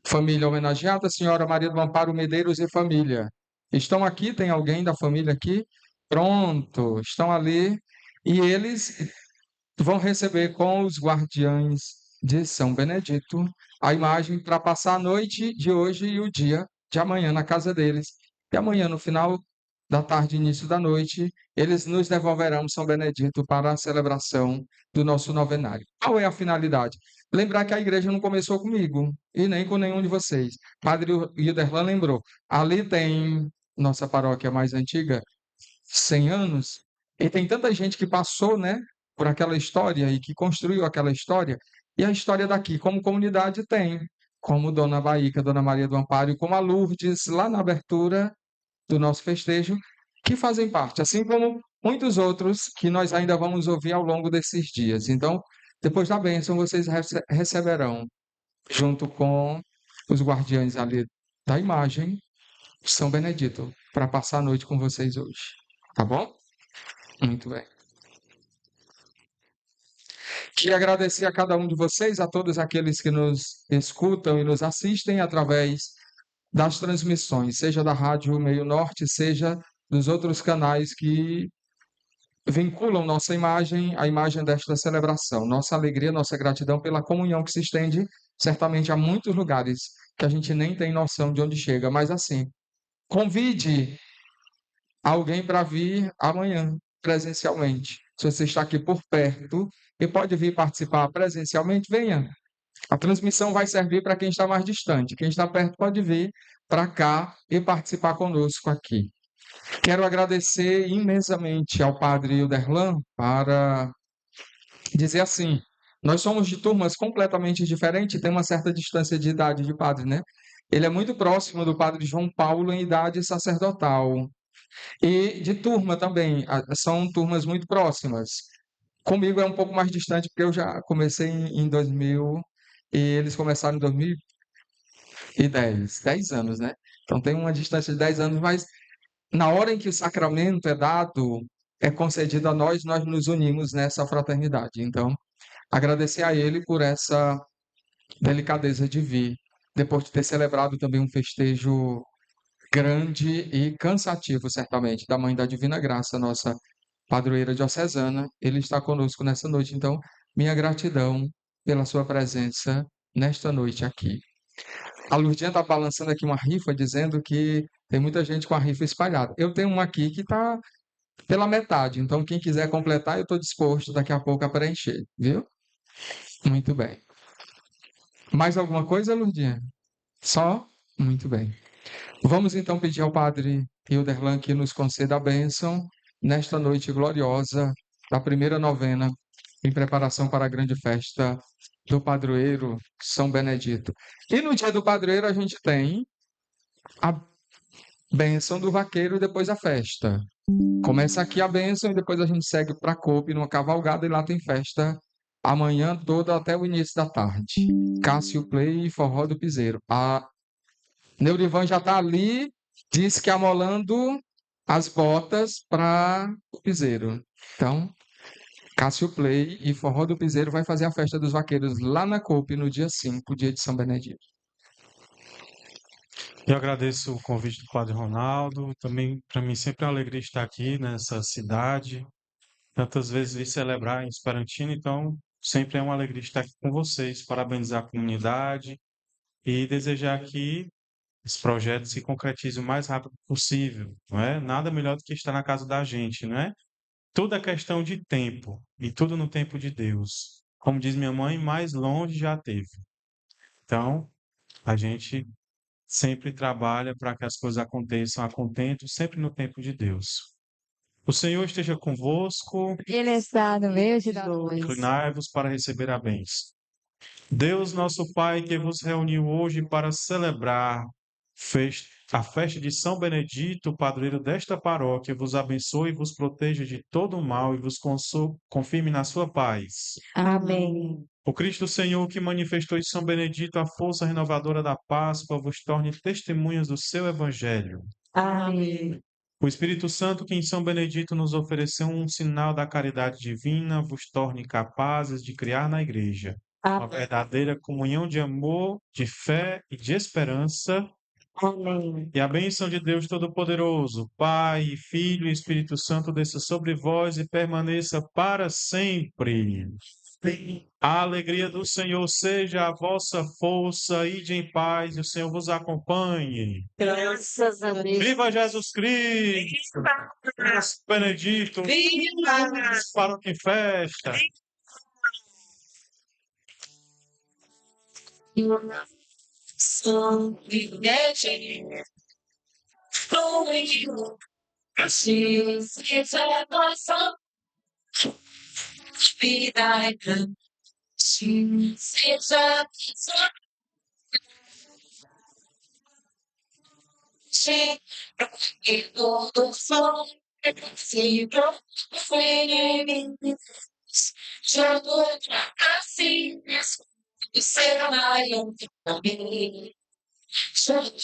Família homenageada, senhora Maria do Amparo Medeiros e família. Estão aqui? Tem alguém da família aqui? Pronto, estão ali. E eles vão receber com os guardiães de São Benedito a imagem para passar a noite de hoje e o dia de amanhã na casa deles. E amanhã, no final da tarde, início da noite, eles nos devolverão São Benedito para a celebração do nosso novenário. Qual é a finalidade? Lembrar que a igreja não começou comigo e nem com nenhum de vocês. Padre Hilderlan lembrou. Ali tem nossa paróquia mais antiga, 100 anos, E tem tanta gente que passou, né, por aquela história e que construiu aquela história, e a história daqui, como comunidade, tem, como Dona Baíca, Dona Maria do Amparo, e como a Lourdes, lá na abertura do nosso festejo, que fazem parte, assim como muitos outros que nós ainda vamos ouvir ao longo desses dias. Então, depois da bênção, vocês receberão, junto com os guardiães ali da imagem, São Benedito, para passar a noite com vocês hoje. Tá bom? Muito bem. Queria agradecer a cada um de vocês, a todos aqueles que nos escutam e nos assistem através das transmissões, seja da Rádio Meio Norte, seja dos outros canais que vinculam nossa imagem à imagem desta celebração. Nossa alegria, nossa gratidão pela comunhão que se estende certamente a muitos lugares que a gente nem tem noção de onde chega, mas assim, convide alguém para vir amanhã presencialmente. Se você está aqui por perto e pode vir participar presencialmente, venha. A transmissão vai servir para quem está mais distante. Quem está perto pode vir para cá e participar conosco aqui. Quero agradecer imensamente ao padre Hilderlan para dizer assim, nós somos de turmas completamente diferentes, tem uma certa distância de idade de padre, né? Ele é muito próximo do padre João Paulo em idade sacerdotal. E de turma também, são turmas muito próximas. Comigo é um pouco mais distante, porque eu já comecei em 2000 e eles começaram em 2010, 10 anos, né? Então tem uma distância de 10 anos, mas na hora em que o sacramento é dado, é concedido a nós, nós nos unimos nessa fraternidade. Então, agradecer a ele por essa delicadeza de vir, depois de ter celebrado também um festejo grande e cansativo, certamente, da Mãe da Divina Graça, nossa padroeira diocesana. Ele está conosco nessa noite, então, minha gratidão pela sua presença nesta noite aqui. A Lurdinha está balançando aqui uma rifa, dizendo que tem muita gente com a rifa espalhada. Eu tenho uma aqui que está pela metade, então quem quiser completar, eu estou disposto daqui a pouco a preencher, viu? Muito bem. Mais alguma coisa, Lurdinha? Só? Muito bem. Vamos então pedir ao Padre Hilderlan que nos conceda a bênção nesta noite gloriosa da primeira novena em preparação para a grande festa do padroeiro São Benedito. E no dia do padroeiro a gente tem a bênção do vaqueiro e depois a festa. Começa aqui a bênção e depois a gente segue para Cope numa cavalgada e lá tem festa amanhã toda até o início da tarde. Cássio Play e Forró do Piseiro. A Neurivan já está ali, disse que amolando as botas para o piseiro. Então, Cássio Play e Forró do Piseiro vai fazer a festa dos vaqueiros lá na Cope no dia 5, dia de São Benedito. Eu agradeço o convite do Padre Ronaldo. Também, para mim, sempre é uma alegria estar aqui nessa cidade. Tantas vezes vi celebrar em Esperantino, então sempre é uma alegria estar aqui com vocês, parabenizar a comunidade e desejar que esse projeto se concretize o mais rápido possível, não é? Nada melhor do que estar na casa da gente, não é? Tudo é questão de tempo e tudo no tempo de Deus. Como diz minha mãe, mais longe já teve. Então, a gente sempre trabalha para que as coisas aconteçam a contento, sempre no tempo de Deus. O Senhor esteja convosco. Ele está no meio de nós. Inclinai-vos para receber a bênção. Deus, nosso Pai, que vos reuniu hoje para celebrar a festa de São Benedito, padroeiro desta paróquia, vos abençoe e vos proteja de todo o mal e vos confirme na sua paz. Amém. O Cristo Senhor, que manifestou em São Benedito a força renovadora da Páscoa, vos torne testemunhas do seu Evangelho. Amém. O Espírito Santo, que em São Benedito nos ofereceu um sinal da caridade divina, vos torne capazes de criar na Igreja uma verdadeira comunhão de amor, de fé e de esperança. Amém. E a bênção de Deus Todo-Poderoso, Pai, Filho e Espírito Santo, desça sobre vós e permaneça para sempre. A alegria do Senhor seja a vossa força, ide em paz e o Senhor vos acompanhe. Graças a Deus. Viva Jesus Cristo! Benedito! Viva! Paróquia em festa! São Miguel, Assim seja nossa vida, assim seja nossa gente, e todo som é possível, foi jogo assim, o ser maior também. Jogo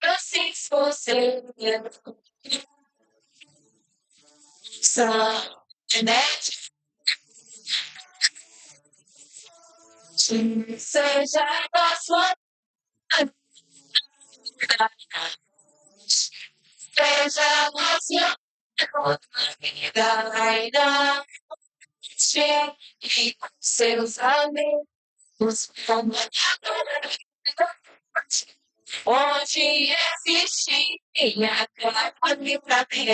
assim, se você internet, seja da sua vida, seja da sua vida, ainda chegue com seus amigos, onde existe minha cara pra ter